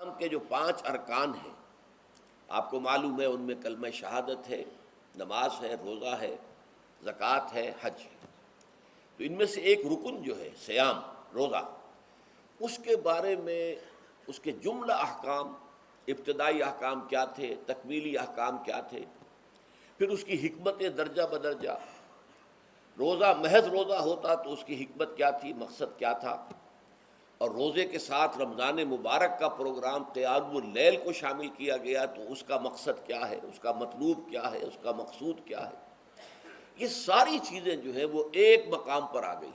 اسلام کے جو 5 ارکان ہیں آپ کو معلوم ہے، ان میں کلمہ شہادت ہے، نماز ہے، روزہ ہے، زکوٰۃ ہے، حج ہے۔ تو ان میں سے ایک رکن جو ہے صیام، روزہ، اس کے بارے میں اس کے جملہ احکام، ابتدائی احکام کیا تھے، تکمیلی احکام کیا تھے، پھر اس کی حکمت درجہ بدرجہ۔ روزہ محض روزہ ہوتا تو اس کی حکمت کیا تھی، مقصد کیا تھا، اور روزے کے ساتھ رمضان مبارک کا پروگرام قیام اللیل کو شامل کیا گیا تو اس کا مقصد کیا ہے، اس کا مطلوب کیا ہے، اس کا مقصود کیا ہے۔ یہ ساری چیزیں جو ہیں وہ ایک مقام پر آ گئی۔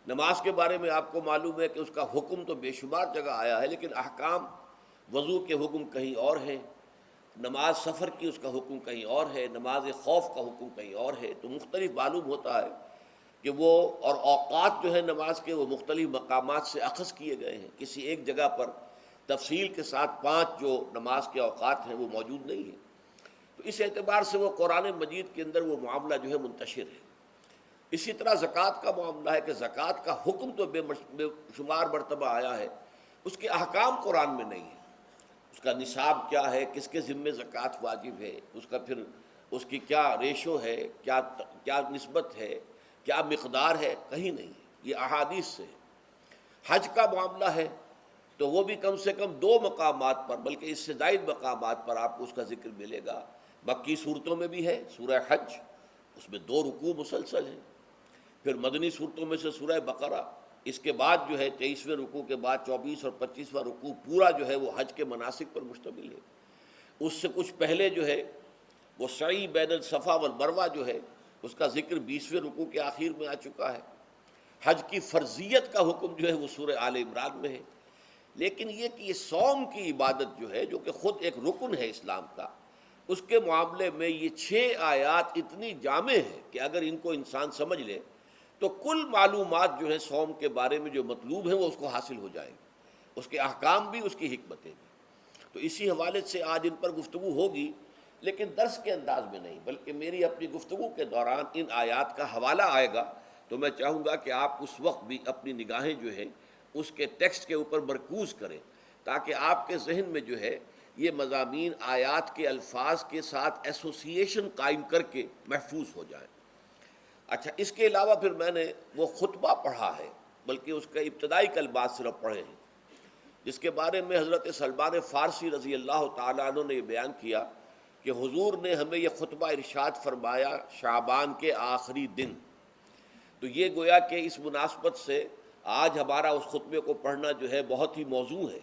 نماز کے بارے میں آپ کو معلوم ہے کہ اس کا حکم تو بے شمار جگہ آیا ہے، لیکن احکام، وضو کے حکم کہیں اور ہیں، نماز سفر کی اس کا حکم کہیں اور ہے، نماز خوف کا حکم کہیں اور ہے۔ تو مختلف معلوم ہوتا ہے کہ وہ، اور اوقات جو ہے نماز کے وہ مختلف مقامات سے اخذ کیے گئے ہیں، کسی ایک جگہ پر تفصیل کے ساتھ 5 جو نماز کے اوقات ہیں وہ موجود نہیں ہیں۔ تو اس اعتبار سے وہ قرآن مجید کے اندر وہ معاملہ جو ہے منتشر ہے۔ اسی طرح زکوٰۃ کا معاملہ ہے کہ زکوٰۃ کا حکم تو بے شمار مرتبہ آیا ہے، اس کے احکام قرآن میں نہیں ہیں۔ اس کا نصاب کیا ہے، کس کے ذمے زکوٰۃ واجب ہے، اس کا پھر اس کی کیا ریشو ہے، کیا نسبت ہے، کیا مقدار ہے، کہیں نہیں ہے، یہ احادیث سے ہے۔ حج کا معاملہ ہے تو وہ بھی کم سے کم 2 مقامات پر، بلکہ اس سے زائد مقامات پر آپ کو اس کا ذکر ملے گا۔ مکی صورتوں میں بھی ہے سورہ حج، اس میں 2 رکوع مسلسل ہیں۔ پھر مدنی صورتوں میں سے سورہ بقرہ، اس کے بعد جو ہے 23ویں رکوع کے بعد 24 اور 25واں رکوع پورا جو ہے وہ حج کے مناسک پر مشتمل ہے۔ اس سے کچھ پہلے جو ہے وہ سعی بین الصفا والمروہ جو ہے اس کا ذکر 20ویں رکوع کے آخر میں آ چکا ہے۔ حج کی فرضیت کا حکم جو ہے وہ سورہ آل عمران میں ہے۔ لیکن یہ کہ یہ صوم کی عبادت جو ہے، جو کہ خود ایک رکن ہے اسلام کا، اس کے معاملے میں یہ 6 آیات اتنی جامع ہیں کہ اگر ان کو انسان سمجھ لے تو کل معلومات جو ہے صوم کے بارے میں جو مطلوب ہیں وہ اس کو حاصل ہو جائیں گے، اس کے احکام بھی، اس کی حکمتیں بھی۔ تو اسی حوالے سے آج ان پر گفتگو ہوگی، لیکن درس کے انداز میں نہیں، بلکہ میری اپنی گفتگو کے دوران ان آیات کا حوالہ آئے گا تو میں چاہوں گا کہ آپ اس وقت بھی اپنی نگاہیں جو ہیں اس کے ٹیکسٹ کے اوپر مرکوز کریں، تاکہ آپ کے ذہن میں جو ہے یہ مضامین آیات کے الفاظ کے ساتھ ایسوسیشن قائم کر کے محفوظ ہو جائیں۔ اچھا، اس کے علاوہ پھر میں نے وہ خطبہ پڑھا ہے، بلکہ اس کے ابتدائی کلمات صرف پڑھے ہیں، جس کے بارے میں حضرت سلمان فارسی رضی اللہ تعالیٰ عنہ نے یہ بیان کیا کہ حضور نے ہمیں یہ خطبہ ارشاد فرمایا شعبان کے آخری دن۔ تو یہ گویا کہ اس مناسبت سے آج ہمارا اس خطبے کو پڑھنا جو ہے بہت ہی موزوں ہے،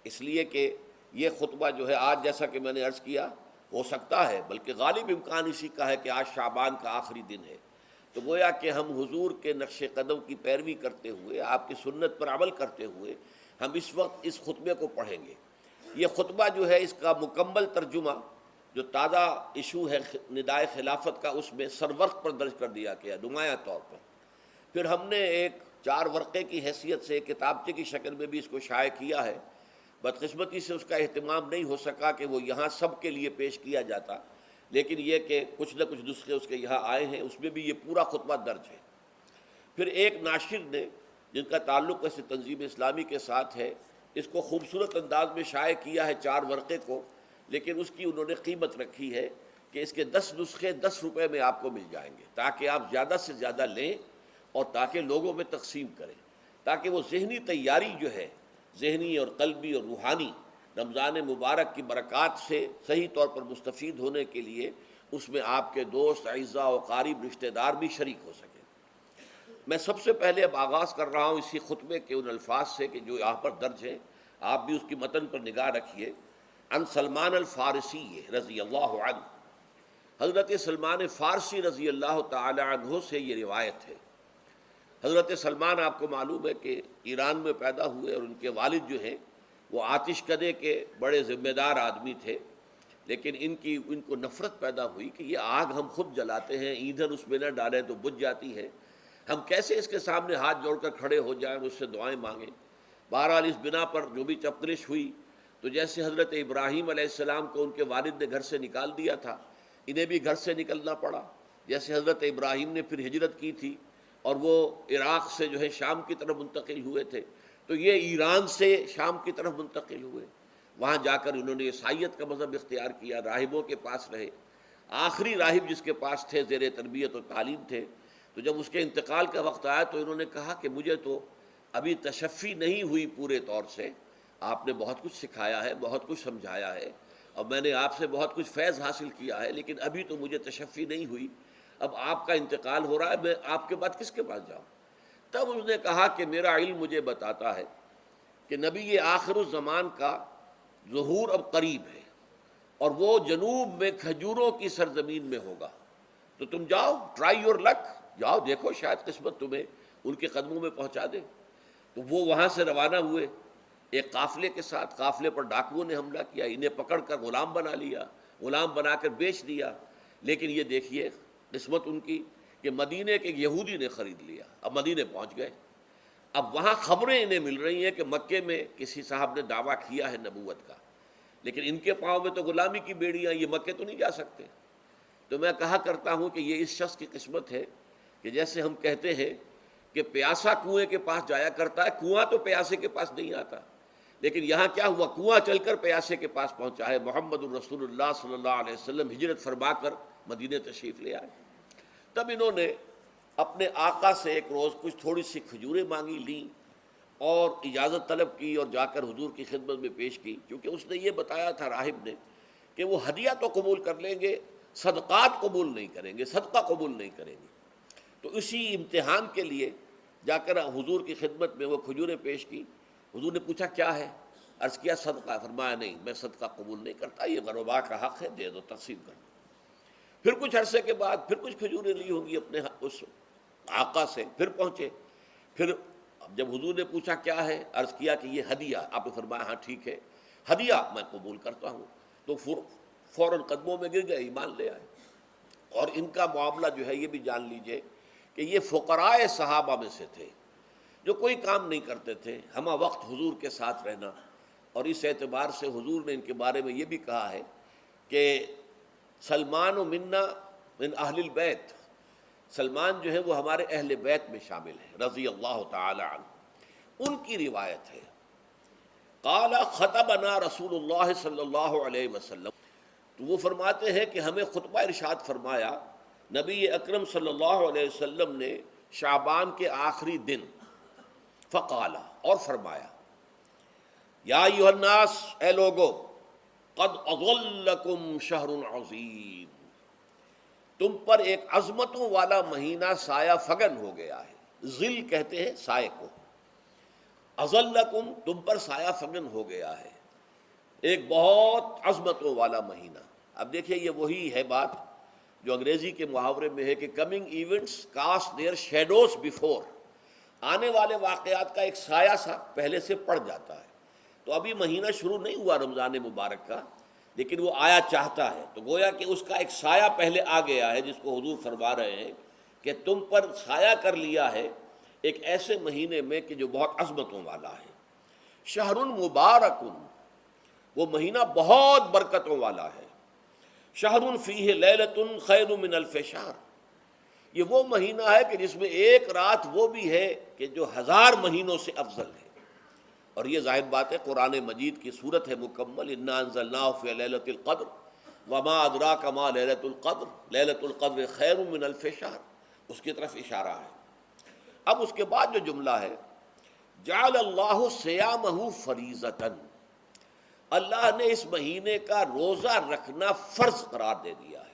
اس لیے کہ یہ خطبہ جو ہے آج، جیسا کہ میں نے عرض کیا، ہو سکتا ہے بلکہ غالب امکان اسی کا ہے کہ آج شعبان کا آخری دن ہے۔ تو گویا کہ ہم حضور کے نقش قدم کی پیروی کرتے ہوئے، آپ کی سنت پر عمل کرتے ہوئے ہم اس وقت اس خطبے کو پڑھیں گے۔ یہ خطبہ جو ہے اس کا مکمل ترجمہ جو تازہ ایشو ہے ندائے خلافت کا، اس میں سرورق پر درج کر دیا گیا نمایاں طور پر۔ پھر ہم نے ایک 4 ورقے کی حیثیت سے کتابچے کی شکل میں بھی اس کو شائع کیا ہے۔ بدقسمتی سے اس کا اہتمام نہیں ہو سکا کہ وہ یہاں سب کے لیے پیش کیا جاتا، لیکن یہ کہ کچھ نہ کچھ نسخے اس کے یہاں آئے ہیں، اس میں بھی یہ پورا خطبہ درج ہے۔ پھر ایک ناشر نے، جن کا تعلق ایسے تنظیم اسلامی کے ساتھ ہے، اس کو خوبصورت انداز میں شائع کیا ہے 4 ورقے کو، لیکن اس کی انہوں نے قیمت رکھی ہے کہ اس کے 10 نسخے 10 روپے میں آپ کو مل جائیں گے، تاکہ آپ زیادہ سے زیادہ لیں اور تاکہ لوگوں میں تقسیم کریں، تاکہ وہ ذہنی تیاری جو ہے، ذہنی اور قلبی اور روحانی، رمضان مبارک کی برکات سے صحیح طور پر مستفید ہونے کے لیے اس میں آپ کے دوست، اعزاء و قارب، رشتہ دار بھی شریک ہو سکیں۔ میں سب سے پہلے اب آغاز کر رہا ہوں اسی خطبے کے ان الفاظ سے کہ جو یہاں پر درج ہیں، آپ بھی اس کی متن پر نگاہ رکھیے۔ ان سلمان الفارسی رضی اللہ عنہ، حضرت سلمان فارسی رضی اللہ تعالی عنہ سے یہ روایت ہے۔ حضرت سلمان آپ کو معلوم ہے کہ ایران میں پیدا ہوئے، اور ان کے والد جو ہیں وہ آتش کدے کے بڑے ذمہ دار آدمی تھے، لیکن ان کو نفرت پیدا ہوئی کہ یہ آگ ہم خود جلاتے ہیں، ایندھن اس میں نہ ڈالیں تو بجھ جاتی ہے، ہم کیسے اس کے سامنے ہاتھ جوڑ کر کھڑے ہو جائیں، اس سے دعائیں مانگیں۔ بہرحال اس بنا پر جو بھی چپترش ہوئی، تو جیسے حضرت ابراہیم علیہ السلام کو ان کے والد نے گھر سے نکال دیا تھا، انہیں بھی گھر سے نکلنا پڑا۔ جیسے حضرت ابراہیم نے پھر ہجرت کی تھی اور وہ عراق سے جو ہے شام کی طرف منتقل ہوئے تھے، تو یہ ایران سے شام کی طرف منتقل ہوئے، وہاں جا کر انہوں نے عیسائیت کا مذہب اختیار کیا، راہبوں کے پاس رہے۔ آخری راہب جس کے پاس تھے، زیر تربیت و تعلیم تھے، تو جب اس کے انتقال کا وقت آیا تو انہوں نے کہا کہ مجھے تو ابھی تشفی نہیں ہوئی پورے طور سے، آپ نے بہت کچھ سکھایا ہے، بہت کچھ سمجھایا ہے، اور میں نے آپ سے بہت کچھ فیض حاصل کیا ہے، لیکن ابھی تو مجھے تشفی نہیں ہوئی، اب آپ کا انتقال ہو رہا ہے، میں آپ کے بعد کس کے پاس جاؤں؟ تب اس نے کہا کہ میرا علم مجھے بتاتا ہے کہ نبی آخر الزمان کا ظہور اب قریب ہے، اور وہ جنوب میں کھجوروں کی سرزمین میں ہوگا، تو تم جاؤ، ٹرائی یور لک، جاؤ دیکھو شاید قسمت تمہیں ان کے قدموں میں پہنچا دے۔ تو وہ وہاں سے روانہ ہوئے ایک قافلے کے ساتھ، قافلے پر ڈاکوؤں نے حملہ کیا، انہیں پکڑ کر غلام بنا لیا، غلام بنا کر بیچ دیا، لیکن یہ دیکھیے قسمت ان کی کہ مدینے کے ایک یہودی نے خرید لیا، اب مدینے پہنچ گئے۔ اب وہاں خبریں انہیں مل رہی ہیں کہ مکے میں کسی صاحب نے دعویٰ کیا ہے نبوت کا، لیکن ان کے پاؤں میں تو غلامی کی بیڑیاں، یہ مکے تو نہیں جا سکتے۔ تو میں کہا کرتا ہوں کہ یہ اس شخص کی قسمت ہے کہ جیسے ہم کہتے ہیں کہ پیاسا کنویں کے پاس جایا کرتا ہے، کنواں تو پیاسے کے پاس نہیں آتا، لیکن یہاں کیا ہوا، کنواں چل کر پیاسے کے پاس پہنچا ہے۔ محمد الرسول اللہ صلی اللہ علیہ وسلم ہجرت فرما کر مدینہ تشریف لے آئے۔ تب انہوں نے اپنے آقا سے ایک روز کچھ تھوڑی سی کھجوریں مانگی، لیں اور اجازت طلب کی اور جا کر حضور کی خدمت میں پیش کی، کیونکہ اس نے یہ بتایا تھا راہب نے کہ وہ ہدیہ تو قبول کر لیں گے، صدقات قبول نہیں کریں گے، صدقہ قبول نہیں کریں گے۔ تو اسی امتحان کے لیے جا کر حضور کی خدمت میں وہ کھجوریں پیش کی۔ حضور نے پوچھا کیا ہے؟ عرض کیا صدقہ، فرمایا نہیں میں صدقہ قبول نہیں کرتا، یہ غربا کا حق ہے، دے دو، تقسیم کر دو۔ پھر کچھ عرصے کے بعد پھر کچھ کھجوریں لی ہوں گی اپنے اس آقا سے، پھر پہنچے، پھر جب حضور نے پوچھا کیا ہے، عرض کیا کہ یہ ہدیہ، آپ نے فرمایا ہاں ٹھیک ہے، ہدیہ میں قبول کرتا ہوں۔ تو فوراً قدموں میں گر گئے، ایمان لے آئے۔ اور ان کا معاملہ جو ہے یہ بھی جان لیجئے کہ یہ فقراء صحابہ میں سے تھے جو کوئی کام نہیں کرتے تھے، ہمہ وقت حضور کے ساتھ رہنا، اور اس اعتبار سے حضور نے ان کے بارے میں یہ بھی کہا ہے کہ سلمان و منا من اہل البیت، سلمان جو ہے وہ ہمارے اہل بیت میں شامل ہے رضی اللہ تعالی عنہ۔ ان کی روایت ہے قال خطبنا رسول اللہ صلی اللہ علیہ وسلم، تو وہ فرماتے ہیں کہ ہمیں خطبہ ارشاد فرمایا نبی اکرم صلی اللہ علیہ وسلم نے شعبان کے آخری دن، فقال، اور فرمایا یا ایھا الناس، اے لوگو، قد اظلکم شہر عظیم، تم پر ایک عظمتوں والا مہینہ سایہ فگن ہو گیا ہے۔ ظل کہتے ہیں سائے کو، اظلکم تم پر سایہ فگن ہو گیا ہے، ایک بہت عظمتوں والا مہینہ۔ اب دیکھیے یہ وہی ہے بات جو انگریزی کے محاورے میں ہے کہ coming events cast their shadows before, آنے والے واقعات کا ایک سایہ سا پہلے سے پڑ جاتا ہے۔ تو ابھی مہینہ شروع نہیں ہوا رمضان مبارک کا، لیکن وہ آیا چاہتا ہے، تو گویا کہ اس کا ایک سایہ پہلے آ گیا ہے، جس کو حضور فرما رہے ہیں کہ تم پر سایہ کر لیا ہے ایک ایسے مہینے میں کہ جو بہت عظمتوں والا ہے۔ شہر مبارک، وہ مہینہ بہت برکتوں والا ہے۔ شہر فیہ لیلۃ خیر من الف شہر، یہ وہ مہینہ ہے کہ جس میں ایک رات وہ بھی ہے کہ جو 1000 مہینوں سے افضل ہے۔ اور یہ ظاہر بات ہے قرآن مجید کی صورت ہے مکمل، انا انزلناہ فی لیلۃ القدر وما ادراک ما لیلۃ القدر لیلۃ القدر خیر من الف شہر، اس کی طرف اشارہ ہے۔ اب اس کے بعد جو جملہ ہے جعل اللہ صیامہ فریضۃ، اللہ نے اس مہینے کا روزہ رکھنا فرض قرار دے دیا ہے۔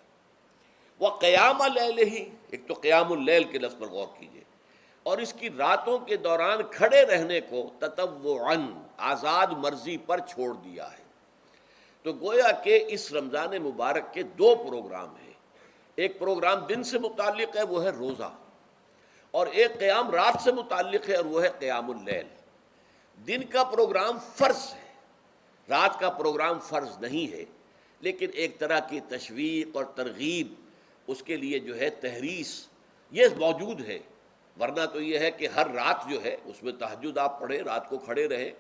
وقیام لیلہ، ایک تو قیام اللیل کے لفظ پر غور کیجیے، اور اس کی راتوں کے دوران کھڑے رہنے کو تطوعاً، آزاد مرضی پر چھوڑ دیا ہے۔ تو گویا کہ اس رمضان مبارک کے 2 پروگرام ہیں، ایک پروگرام دن سے متعلق ہے وہ ہے روزہ، اور ایک قیام رات سے متعلق ہے اور وہ ہے قیام اللیل۔ دن کا پروگرام فرض ہے، رات کا پروگرام فرض نہیں ہے، لیکن ایک طرح کی تشویق اور ترغیب، اس کے لیے جو ہے تحریص، یہ موجود ہے۔ ورنہ تو یہ ہے کہ ہر رات جو ہے اس میں تہجد آپ پڑھیں، رات کو کھڑے رہیں،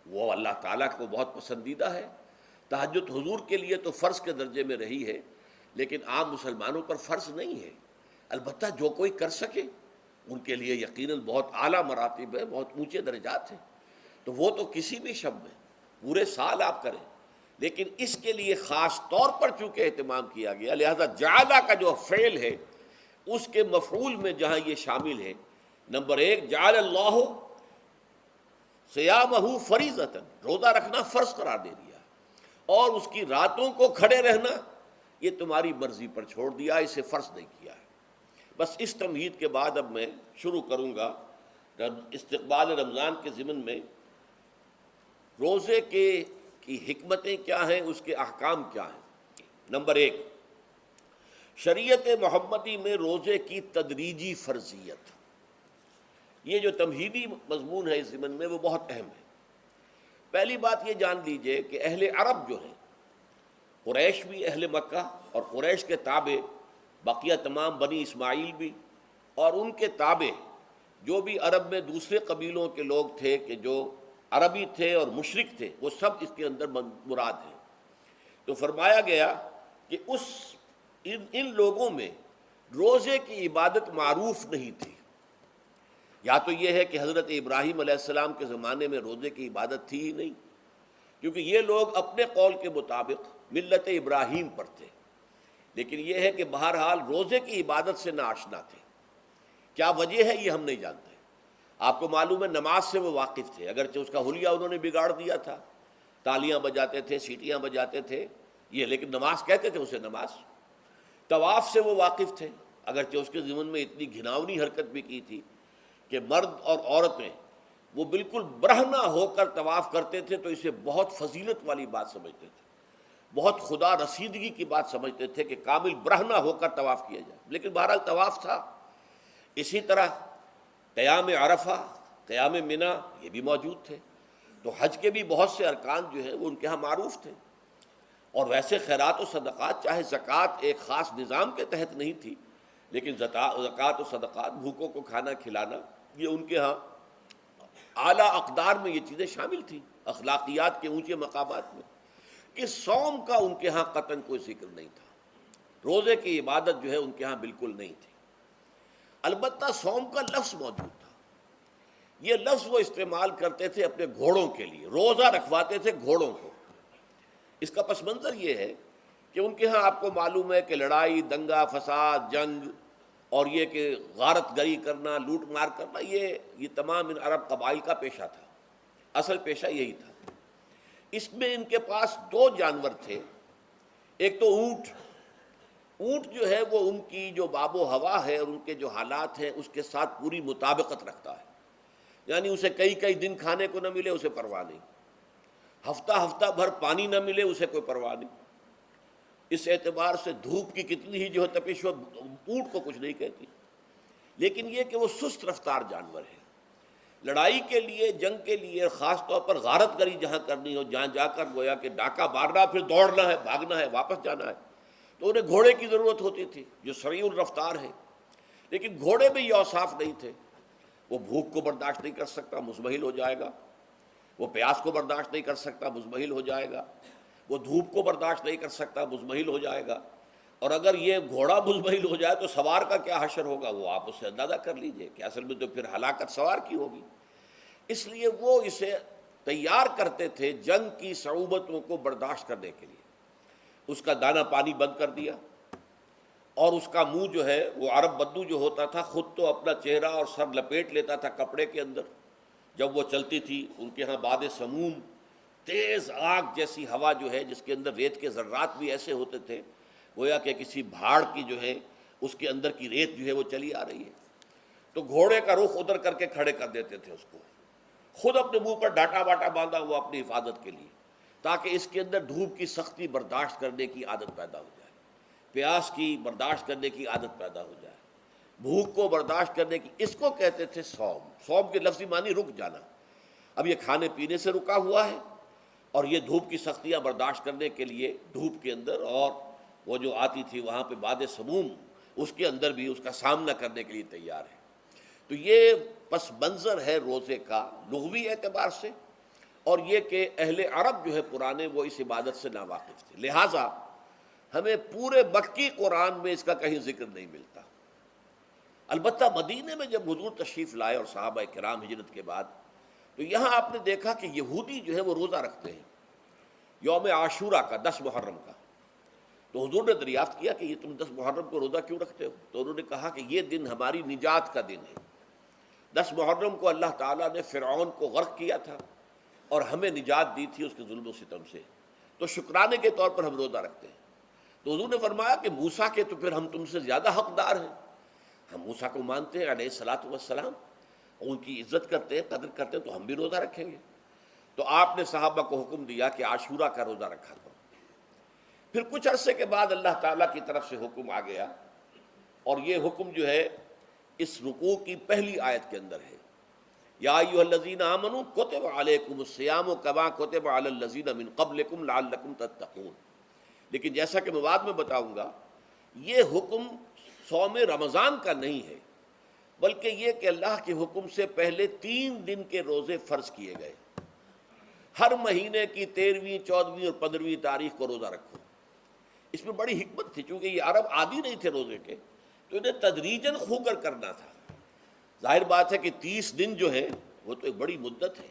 وہ اللہ تعالیٰ کو بہت پسندیدہ ہے۔ تہجد حضور کے لیے تو فرض کے درجے میں رہی ہے، لیکن عام مسلمانوں پر فرض نہیں ہے۔ البتہ جو کوئی کر سکے ان کے لیے یقیناً بہت اعلیٰ مراتب ہے، بہت اونچے درجات ہیں۔ تو وہ تو کسی بھی شب میں پورے سال آپ کریں، لیکن اس کے لیے خاص طور پر چونکہ اہتمام کیا گیا، لہذا جعلہ کا جو فعل ہے اس کے مفعول میں جہاں یہ شامل ہے، نمبر ایک جعل اللہ صیامہ فریضۃ، روزہ رکھنا فرض قرار دے دیا، اور اس کی راتوں کو کھڑے رہنا یہ تمہاری مرضی پر چھوڑ دیا، اسے فرض نہیں کیا ہے۔ بس اس تمہید کے بعد اب میں شروع کروں گا استقبال رمضان کے ضمن میں روزے کی حکمتیں کیا ہیں، اس کے احکام کیا ہیں۔ نمبر ایک، شریعت محمدی میں روزے کی تدریجی فرضیت، یہ جو تمہیدی مضمون ہے اس ضمن میں وہ بہت اہم ہے۔ پہلی بات یہ جان لیجئے کہ اہل عرب جو ہیں، قریش بھی، اہل مکہ اور قریش کے تابع بقیہ تمام بنی اسماعیل بھی، اور ان کے تابع جو بھی عرب میں دوسرے قبیلوں کے لوگ تھے کہ جو عربی تھے اور مشرک تھے، وہ سب اس کے اندر مراد ہیں۔ تو فرمایا گیا کہ ان لوگوں میں روزے کی عبادت معروف نہیں تھی۔ یا تو یہ ہے کہ حضرت ابراہیم علیہ السلام کے زمانے میں روزے کی عبادت تھی ہی نہیں، کیونکہ یہ لوگ اپنے قول کے مطابق ملت ابراہیم پر تھے، لیکن یہ ہے کہ بہرحال روزے کی عبادت سے ناآشنا تھے۔ کیا وجہ ہے یہ ہم نہیں جانتے۔ آپ کو معلوم ہے نماز سے وہ واقف تھے، اگرچہ اس کا حلیہ انہوں نے بگاڑ دیا تھا، تالیاں بجاتے تھے، سیٹیاں بجاتے تھے یہ، لیکن نماز کہتے تھے اسے نماز۔ طواف سے وہ واقف تھے، اگرچہ اس کے ضمن میں اتنی گھناؤنی حرکت بھی کی تھی کہ مرد اور عورتیں وہ بالکل برہنہ ہو کر طواف کرتے تھے، تو اسے بہت فضیلت والی بات سمجھتے تھے، بہت خدا رسیدگی کی بات سمجھتے تھے کہ کامل برہنہ ہو کر طواف کیا جائے، لیکن بہرحال طواف تھا۔ اسی طرح قیام عرفہ، قیام منی یہ بھی موجود تھے۔ تو حج کے بھی بہت سے ارکان جو ہیں وہ ان کے ہاں معروف تھے، اور ویسے خیرات و صدقات، چاہے زکوٰۃ ایک خاص نظام کے تحت نہیں تھی، لیکن زکوٰۃ و صدقات، بھوکوں کو کھانا کھلانا، یہ ان کے ہاں اعلیٰ اقدار میں یہ چیزیں شامل تھیں، اخلاقیات کے اونچے مقامات میں۔ کہ صوم کا ان کے ہاں قطعاً کوئی ذکر نہیں تھا، روزے کی عبادت جو ہے ان کے ہاں بالکل نہیں تھی۔ البتہ صوم کا لفظ موجود تھا، یہ لفظ وہ استعمال کرتے تھے اپنے گھوڑوں کے لیے، روزہ رکھواتے تھے گھوڑوں کو۔ اس کا پس منظر یہ ہے کہ ان کے ہاں آپ کو معلوم ہے کہ لڑائی، دنگا فساد، جنگ، اور یہ کہ غارت گری کرنا، لوٹ مار کرنا، یہ تمام ان عرب قبائل کا پیشہ تھا، اصل پیشہ یہی تھا۔ اس میں ان کے پاس دو جانور تھے، ایک تو اونٹ۔ اونٹ جو ہے وہ ان کی جو آب و ہوا ہے اور ان کے جو حالات ہیں اس کے ساتھ پوری مطابقت رکھتا ہے، یعنی اسے کئی دن کھانے کو نہ ملے اسے پرواہ نہیں، ہفتہ بھر پانی نہ ملے اسے کوئی پرواہ نہیں۔ اس اعتبار سے دھوپ کی کتنی ہی جو ہے تپش ہو، اونٹ کو کچھ نہیں کہتی۔ لیکن یہ کہ وہ سست رفتار جانور ہے، لڑائی کے لیے، جنگ کے لیے، خاص طور پر غارت گری جہاں کرنی ہو، جہاں جا کر گویا کہ ڈاکہ مارنا، پھر دوڑنا ہے، بھاگنا ہے، واپس جانا ہے، تو انہیں گھوڑے کی ضرورت ہوتی تھی جو سریع الرفتار ہے۔ لیکن گھوڑے میں یہ اوصاف نہیں تھے، وہ بھوک کو برداشت نہیں کر سکتا، مزمحل ہو جائے گا، وہ پیاس کو برداشت نہیں کر سکتا، مزمحل ہو جائے گا، وہ دھوپ کو برداشت نہیں کر سکتا، مزمحل ہو جائے گا، اور اگر یہ گھوڑا مزمحل ہو جائے تو سوار کا کیا حشر ہوگا، وہ آپ اس سے اندازہ کر لیجئے کہ اصل میں تو پھر ہلاکت سوار کی ہوگی۔ اس لیے وہ اسے تیار کرتے تھے جنگ کی صعوبتوں کو برداشت کرنے کے لیے۔ اس کا دانہ پانی بند کر دیا، اور اس کا منہ جو ہے وہ عرب بدو جو ہوتا تھا خود تو اپنا چہرہ اور سر لپیٹ لیتا تھا کپڑے کے اندر، جب وہ چلتی تھی ان کے ہاں باد سموم، تیز آگ جیسی ہوا جو ہے جس کے اندر ریت کے ذرات بھی ایسے ہوتے تھے گویا کہ کسی بھاڑ کی جو ہے اس کے اندر کی ریت جو ہے وہ چلی آ رہی ہے، تو گھوڑے کا رخ ادھر کر کے کھڑے کر دیتے تھے اس کو، خود اپنے منہ پر ڈاٹا واٹا باندھا ہوا اپنی حفاظت کے لیے، تاکہ اس کے اندر دھوپ کی سختی برداشت کرنے کی عادت پیدا ہو جائے، پیاس کی برداشت کرنے کی عادت پیدا ہو جائے، بھوک کو برداشت کرنے کی۔ اس کو کہتے تھے صوم۔ صوم کے لفظی معنی رک جانا۔ اب یہ کھانے پینے سے رکا ہوا ہے، اور یہ دھوپ کی سختیاں برداشت کرنے کے لیے دھوپ کے اندر، اور وہ جو آتی تھی وہاں پہ باد سموم، اس کے اندر بھی اس کا سامنا کرنے کے لیے تیار ہے۔ تو یہ پس منظر ہے روزے کا لغوی اعتبار سے، اور یہ کہ اہل عرب جو ہے پرانے وہ اس عبادت سے ناواقف تھے، لہٰذا ہمیں پورے مکی قرآن میں اس کا کہیں ذکر نہیں ملتا۔ البتہ مدینے میں جب حضور تشریف لائے اور صحابہ کرام ہجرت کے بعد، تو یہاں آپ نے دیکھا کہ یہودی جو ہے وہ روزہ رکھتے ہیں یوم عاشورہ کا، 10 محرم کا. تو حضور نے دریافت کیا کہ یہ تم 10 محرم کو روزہ کیوں رکھتے ہو؟ تو انہوں نے کہا کہ یہ دن ہماری نجات کا دن ہے. 10 محرم کو اللہ تعالیٰ نے فرعون کو غرق کیا تھا اور ہمیں نجات دی تھی اس کے ظلم و ستم سے، تو شکرانے کے طور پر ہم روزہ رکھتے ہیں. تو حضور نے فرمایا کہ موسیٰ کے تو پھر ہم تم سے زیادہ حقدار ہیں، ہم موسیٰ کو مانتے ہیں علیہ الصلاۃ والسلام، ان کی عزت کرتے ہیں، قدر کرتے ہیں، تو ہم بھی روزہ رکھیں گے. تو آپ نے صحابہ کو حکم دیا کہ عاشورہ کا روزہ رکھا کرو. پھر کچھ عرصے کے بعد اللہ تعالیٰ کی طرف سے حکم آ گیا، اور یہ حکم جو ہے اس رکوع کی پہلی آیت کے اندر ہے، یا ایھا الذین آمنوا کتب علیکم الصیام کما کتب علی الذین من قبلکم لعلکم تتقون. لیکن جیسا کہ میں بعد میں بتاؤں گا، یہ حکم صوم رمضان کا نہیں ہے، بلکہ یہ کہ اللہ کے حکم سے پہلے 3 دن کے روزے فرض کیے گئے. ہر مہینے کی 13ویں، 14ویں اور 15ویں تاریخ کو روزہ رکھو. اس میں بڑی حکمت تھی، چونکہ یہ عرب عادی نہیں تھے روزے کے، تو انہیں تدریجاً خو کر کرنا تھا. ظاہر بات ہے کہ 30 دن جو ہے وہ تو ایک بڑی مدت ہے،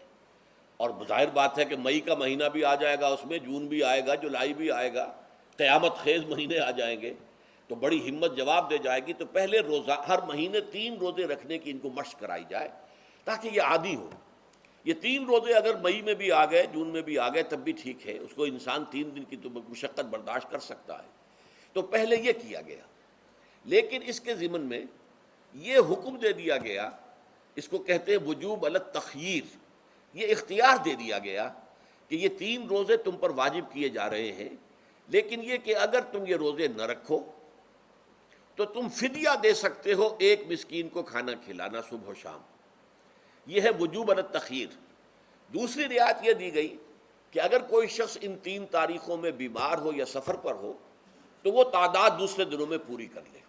اور ظاہر بات ہے کہ مئی کا مہینہ بھی آ جائے گا، اس میں جون بھی آئے گا، جولائی بھی آئے گا، قیامت خیز مہینے آ جائیں گے، تو بڑی ہمت جواب دے جائے گی. تو پہلے روزہ ہر مہینے 3 روزے رکھنے کی ان کو مشق کرائی جائے تاکہ یہ عادی ہو. یہ 3 روزے اگر مئی میں بھی آ گئے، جون میں بھی آ گئے، تب بھی ٹھیک ہے، اس کو انسان 3 دن کی تو مشقت برداشت کر سکتا ہے. تو پہلے یہ کیا گیا. لیکن اس کے ضمن میں یہ حکم دے دیا گیا، اس کو کہتے ہیں وجوب علی التخییر، یہ اختیار دے دیا گیا کہ یہ 3 روزے تم پر واجب کیے جا رہے ہیں، لیکن یہ کہ اگر تم یہ روزے نہ رکھو تو تم فدیہ دے سکتے ہو، 1 مسکین کو کھانا کھلانا صبح و شام. یہ ہے وجوب علی التخییر. دوسری رعایت یہ دی گئی کہ اگر کوئی شخص ان 3 تاریخوں میں بیمار ہو یا سفر پر ہو تو وہ تعداد دوسرے دنوں میں پوری کر لے.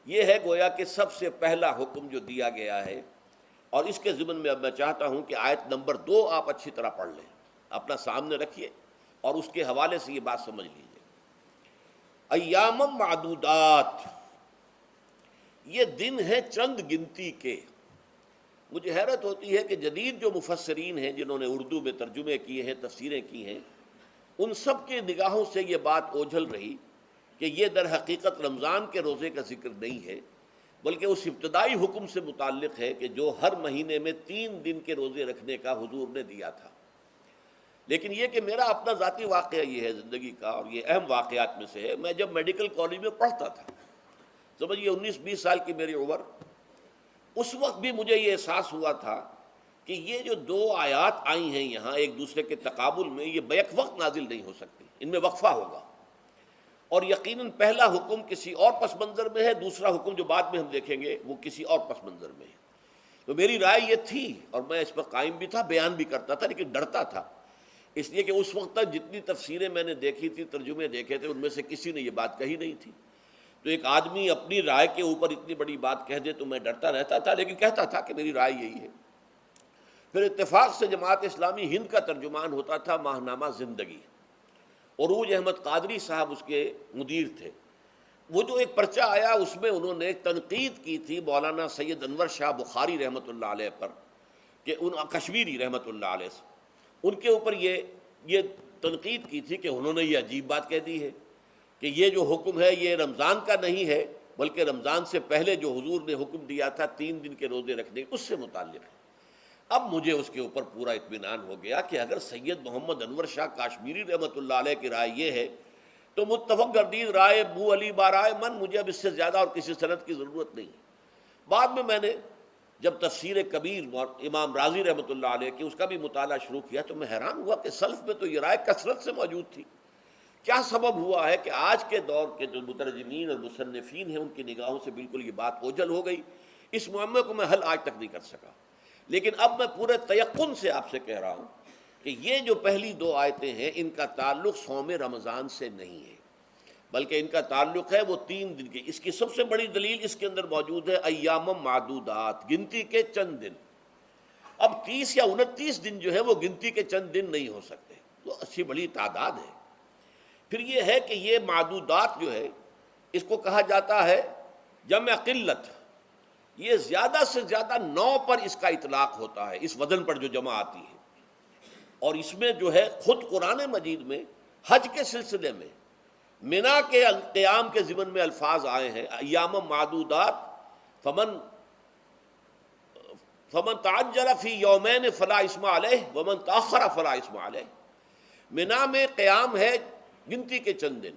یہ ہے گویا کہ سب سے پہلا حکم جو دیا گیا ہے. اور اس کے ضمن میں اب میں چاہتا ہوں کہ آیت نمبر 2 آپ اچھی طرح پڑھ لیں، اپنا سامنے رکھیے اور اس کے حوالے سے یہ بات سمجھ لیجیے. ایام معدودات، یہ دن ہیں چند گنتی کے. مجھے حیرت ہوتی ہے کہ جدید جو مفسرین ہیں جنہوں نے اردو میں ترجمے کیے ہیں، تفسیریں کی ہیں، ان سب کے نگاہوں سے یہ بات اوجھل رہی کہ یہ در حقیقت رمضان کے روزے کا ذکر نہیں ہے، بلکہ اس ابتدائی حکم سے متعلق ہے کہ جو ہر مہینے میں 3 دن کے روزے رکھنے کا حضور نے دیا تھا. لیکن یہ کہ میرا اپنا ذاتی واقعہ یہ ہے زندگی کا، اور یہ اہم واقعات میں سے ہے. میں جب میڈیکل کالج میں پڑھتا تھا، سمجھیے 19-20 سال کی میری عمر، اس وقت بھی مجھے یہ احساس ہوا تھا کہ یہ جو 2 آیات آئی ہیں یہاں ایک دوسرے کے تقابل میں، یہ بیک وقت نازل نہیں ہو سکتی، ان میں وقفہ ہوگا. اور یقیناً پہلا حکم کسی اور پس منظر میں ہے، دوسرا حکم جو بعد میں ہم دیکھیں گے وہ کسی اور پس منظر میں ہے. تو میری رائے یہ تھی، اور میں اس پر قائم بھی تھا، بیان بھی کرتا تھا، لیکن ڈرتا تھا، اس لیے کہ اس وقت تک جتنی تفسیریں میں نے دیکھی تھی، ترجمے دیکھے تھے، ان میں سے کسی نے یہ بات کہی نہیں تھی. تو ایک آدمی اپنی رائے کے اوپر اتنی بڑی بات کہہ دے تو میں ڈرتا رہتا تھا، لیکن کہتا تھا کہ میری رائے یہی ہے. پھر اتفاق سے جماعت اسلامی ہند کا ترجمان ہوتا تھا ماہنامہ زندگی، عروج احمد قادری صاحب اس کے مدیر تھے. وہ جو ایک پرچہ آیا اس میں انہوں نے تنقید کی تھی مولانا سید انور شاہ بخاری رحمۃ اللہ علیہ پر، کہ ان کشمیری رحمۃ اللہ علیہ سے ان کے اوپر یہ تنقید کی تھی کہ انہوں نے یہ عجیب بات کہہ دی ہے کہ یہ جو حکم ہے یہ رمضان کا نہیں ہے، بلکہ رمضان سے پہلے جو حضور نے حکم دیا تھا 3 دن کے روزے رکھنے اس سے متعلق ہے. اب مجھے اس کے اوپر پورا اطمینان ہو گیا کہ اگر سید محمد انور شاہ کاشمیری رحمۃ اللہ علیہ کی رائے یہ ہے تو متفق گردید رائے بو علی بارائے من، مجھے اب اس سے زیادہ اور کسی سند کی ضرورت نہیں. بعد میں نے جب تفسیر کبیر امام رازی رحمۃ اللہ علیہ کی اس کا بھی مطالعہ شروع کیا تو میں حیران ہوا کہ سلف میں تو یہ رائے کثرت سے موجود تھی. کیا سبب ہوا ہے کہ آج کے دور کے جو مترجمین اور مصنفین ہیں ان کی نگاہوں سے بالکل یہ بات اوجھل ہو گئی. اس معاملے کو میں حل آج تک نہیں کر سکا، لیکن اب میں پورے تیقن سے آپ سے کہہ رہا ہوں کہ یہ جو پہلی 2 آیتیں ہیں ان کا تعلق صوم رمضان سے نہیں ہے، بلکہ ان کا تعلق ہے وہ 3 دن کی. اس کی سب سے بڑی دلیل اس کے اندر موجود ہے ایام معدودات، گنتی کے چند دن. اب 30 یا 29 دن جو ہے وہ گنتی کے چند دن نہیں ہو سکتے، وہ اچھی بڑی تعداد ہے. پھر یہ ہے کہ یہ معدودات جو ہے اس کو کہا جاتا ہے جمع قلت، یہ زیادہ سے زیادہ 9 پر اس کا اطلاق ہوتا ہے، اس وزن پر جو جمع آتی ہے۔ اور اس میں جو ہے خود قرآن مجید میں حج کے سلسلے میں منا کے قیام کے ضمن میں الفاظ آئے ہیں، ایام معدودات، فمن تعجل فی یومین فلا اسم علیہ ومن تاخر فلا اسم علیہ۔ منا میں قیام ہے گنتی کے چند دن،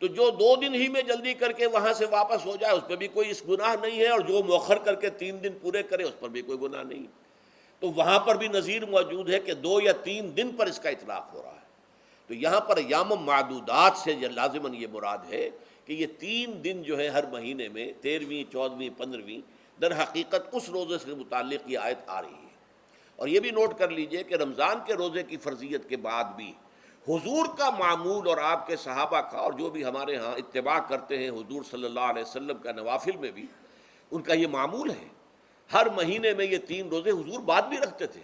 تو جو 2 دن ہی میں جلدی کر کے وہاں سے واپس ہو جائے اس پہ بھی کوئی اس گناہ نہیں ہے، اور جو مؤخر کر کے 3 دن پورے کرے اس پر بھی کوئی گناہ نہیں۔ تو وہاں پر بھی نظیر موجود ہے کہ 2 یا 3 دن پر اس کا اطلاق ہو رہا ہے۔ تو یہاں پر ایام معدودات سے لازماً یہ مراد ہے کہ یہ 3 دن جو ہے ہر مہینے میں 13ویں، 14ویں، 15ویں، در حقیقت اس روزے سے متعلق یہ آیت آ رہی ہے۔ اور یہ بھی نوٹ کر لیجئے کہ رمضان کے روزے کی فرضیت کے بعد بھی حضور کا معمول اور آپ کے صحابہ کا، اور جو بھی ہمارے ہاں اتباع کرتے ہیں حضور صلی اللہ علیہ وسلم کا نوافل میں بھی ان کا یہ معمول ہے۔ ہر مہینے میں یہ 3 روزے حضور بعد بھی رکھتے تھے،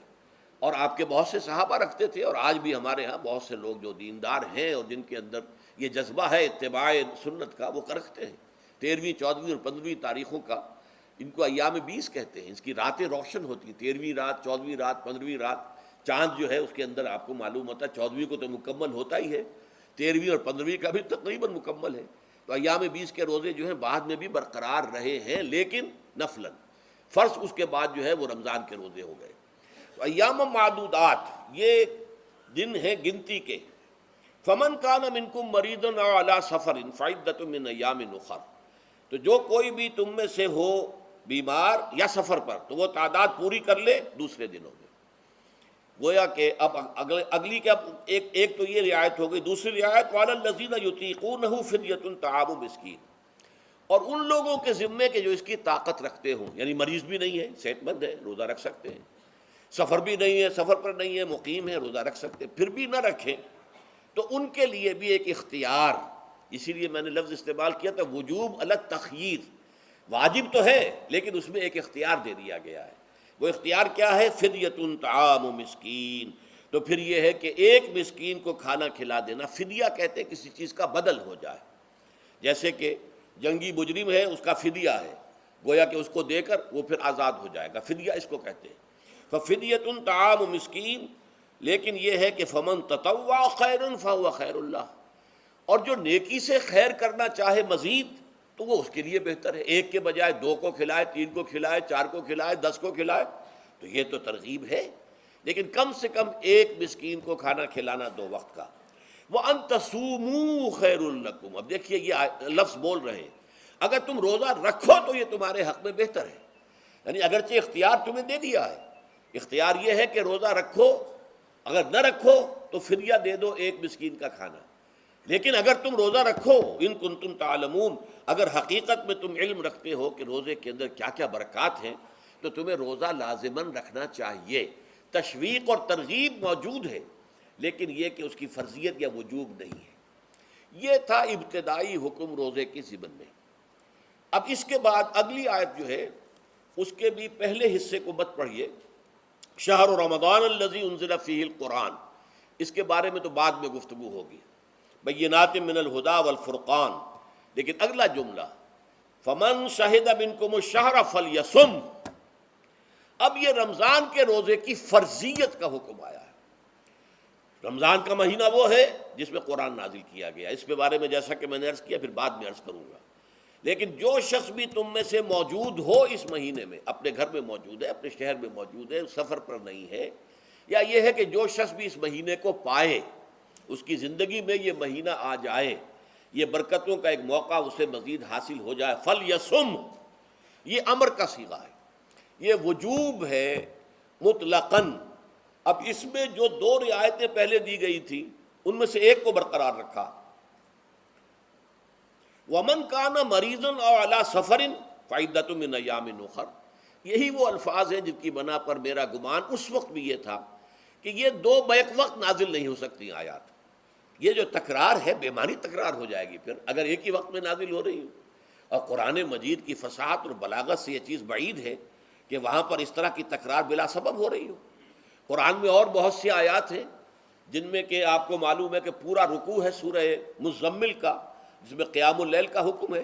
اور آپ کے بہت سے صحابہ رکھتے تھے، اور آج بھی ہمارے ہاں بہت سے لوگ جو دیندار ہیں اور جن کے اندر یہ جذبہ ہے اتباع سنت کا، وہ رکھتے ہیں۔ 13ویں، 14ویں اور 15ویں تاریخوں کا ان کو ایام 20 کہتے ہیں۔ اس کی راتیں روشن ہوتی ہیں، 13ویں رات، 14ویں رات، 15ویں رات۔ چاند جو ہے اس کے اندر آپ کو معلوم ہوتا ہے 14ویں کو تو مکمل ہوتا ہی ہے، 13ویں اور 15ویں کا بھی تقریباً مکمل ہے۔ تو ایام 20 کے روزے جو ہیں بعد میں بھی برقرار رہے ہیں، لیکن نفلاً، فرض اس کے بعد جو ہے وہ رمضان کے روزے ہو گئے۔ تو ایام معدودات یہ دن ہیں گنتی کے۔ فمن کان منکم مریضا او علی سفر فعدۃ من ایام اخر، تو جو کوئی بھی تم میں سے ہو بیمار یا سفر پر تو وہ تعداد پوری کر لے دوسرے دنوں میں۔ گویا کہ اب اگلی کے ایک تو یہ رعایت ہو گئی، دوسری رعایت وعلی الذین یطیقونہ فدیۃ طعام مسکین، اور ان لوگوں کے ذمے کے جو اس کی طاقت رکھتے ہوں، یعنی مریض بھی نہیں ہے، صحت مند ہے، روزہ رکھ سکتے ہیں، سفر بھی نہیں ہے، سفر پر نہیں ہے، مقیم ہے، روزہ رکھ سکتے ہیں، پھر بھی نہ رکھیں تو ان کے لیے بھی ایک اختیار، اسی لیے میں نے لفظ استعمال کیا تھا وجوب علی التخییر، واجب تو ہے لیکن اس میں ایک اختیار دے دیا گیا ہے۔ وہ اختیار کیا ہے؟ فدیۃ طعام مسکین، تو پھر یہ ہے کہ ایک مسکین کو کھانا کھلا دینا۔ فدیہ کہتے ہیں کسی چیز کا بدل ہو جائے، جیسے کہ جنگی مجرم ہے اس کا فدیہ ہے، گویا کہ اس کو دے کر وہ پھر آزاد ہو جائے گا، فدیہ اس کو کہتے ہیں۔ ففدیۃ طعام مسکین، لیکن یہ ہے کہ فمن تطوع خیرا فهو خیر اللہ، اور جو نیکی سے خیر کرنا چاہے مزید تو وہ اس کے لیے بہتر ہے، ایک کے بجائے 2 کو کھلائے، 3 کو کھلائے، 4 کو کھلائے، 10 کو کھلائے، تو یہ تو ترغیب ہے، لیکن کم سے کم ایک مسکین کو کھانا کھلانا 2 وقت کا۔ وَأَن تَصُومُوا خَيْرٌ لَكُمْ، اب دیکھیے یہ لفظ بول رہے ہیں، اگر تم روزہ رکھو تو یہ تمہارے حق میں بہتر ہے، یعنی اگرچہ اختیار تمہیں دے دیا ہے، اختیار یہ ہے کہ روزہ رکھو، اگر نہ رکھو تو فدیہ دے دو ایک مسکین کا کھانا، لیکن اگر تم روزہ رکھو ان کنتم تعلمون، اگر حقیقت میں تم علم رکھتے ہو کہ روزے کے اندر کیا کیا برکات ہیں تو تمہیں روزہ لازماً رکھنا چاہیے۔ تشویق اور ترغیب موجود ہے، لیکن یہ کہ اس کی فرضیت یا وجوب نہیں ہے۔ یہ تھا ابتدائی حکم روزے کے ضمن میں۔ اب اس کے بعد اگلی آیت جو ہے اس کے بھی پہلے حصے کو مت پڑھیے، شہر رمضان الذی انزل فیہ القرآن، اس کے بارے میں تو بعد میں گفتگو ہوگی، بینات من الہدی والفرقان، لیکن اگلا جملہ فمن شہد منکم الشہر فلیصم، اب یہ رمضان کے روزے کی فرضیت کا حکم آیا ہے۔ رمضان کا مہینہ وہ ہے جس میں قرآن نازل کیا گیا، اس کے بارے میں جیسا کہ میں نے عرض کیا پھر بعد میں عرض کروں گا، لیکن جو شخص بھی تم میں سے موجود ہو اس مہینے میں، اپنے گھر میں موجود ہے، اپنے شہر میں موجود ہے، سفر پر نہیں ہے، یا یہ ہے کہ جو شخص بھی اس مہینے کو پائے، اس کی زندگی میں یہ مہینہ آ جائے، یہ برکتوں کا ایک موقع اسے مزید حاصل ہو جائے، فلیصم، یہ امر کا صیغہ ہے، یہ وجوب ہے مطلقاً۔ اب اس میں جو 2 رعایتیں پہلے دی گئی تھی ان میں سے ایک کو برقرار رکھا، وَمَنْ كَانَ مَرِيضًا أَوْ عَلَى سَفَرٍ فَعِدَّةٌ مِّنْ أَيَّامٍ أُخَرَ، یہی وہ الفاظ ہیں جن کی بنا پر میرا گمان اس وقت بھی یہ تھا کہ یہ 2 بیک وقت نازل نہیں ہو سکتی آیات، یہ جو تکرار ہے بے معنی تکرار ہو جائے گی پھر اگر ایک ہی وقت میں نازل ہو رہی ہو، اور قرآن مجید کی فصاحت اور بلاغت سے یہ چیز بعید ہے کہ وہاں پر اس طرح کی تکرار بلا سبب ہو رہی ہو۔ قرآن میں اور بہت سی آیات ہیں جن میں کہ آپ کو معلوم ہے کہ پورا رکوع ہے سورہ مزمل کا، جس میں قیام اللیل کا حکم ہے،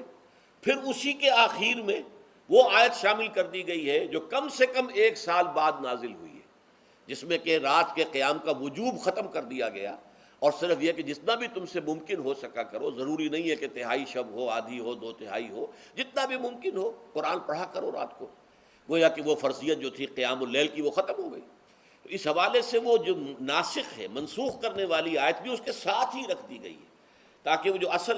پھر اسی کے آخر میں وہ آیت شامل کر دی گئی ہے جو کم سے کم 1 سال بعد نازل ہوئی ہے، جس میں کہ رات کے قیام کا وجوب ختم کر دیا گیا، اور صرف یہ کہ جتنا بھی تم سے ممکن ہو سکا کرو، ضروری نہیں ہے کہ تہائی شب ہو، آدھی ہو، 2/3 ہو، جتنا بھی ممکن ہو قرآن پڑھا کرو رات کو، گویا کہ وہ فرضیت جو تھی قیام اللیل کی وہ ختم ہو گئی۔ تو اس حوالے سے وہ جو ناسخ ہے، منسوخ کرنے والی آیت بھی اس کے ساتھ ہی رکھ دی گئی ہے، تاکہ وہ جو اصل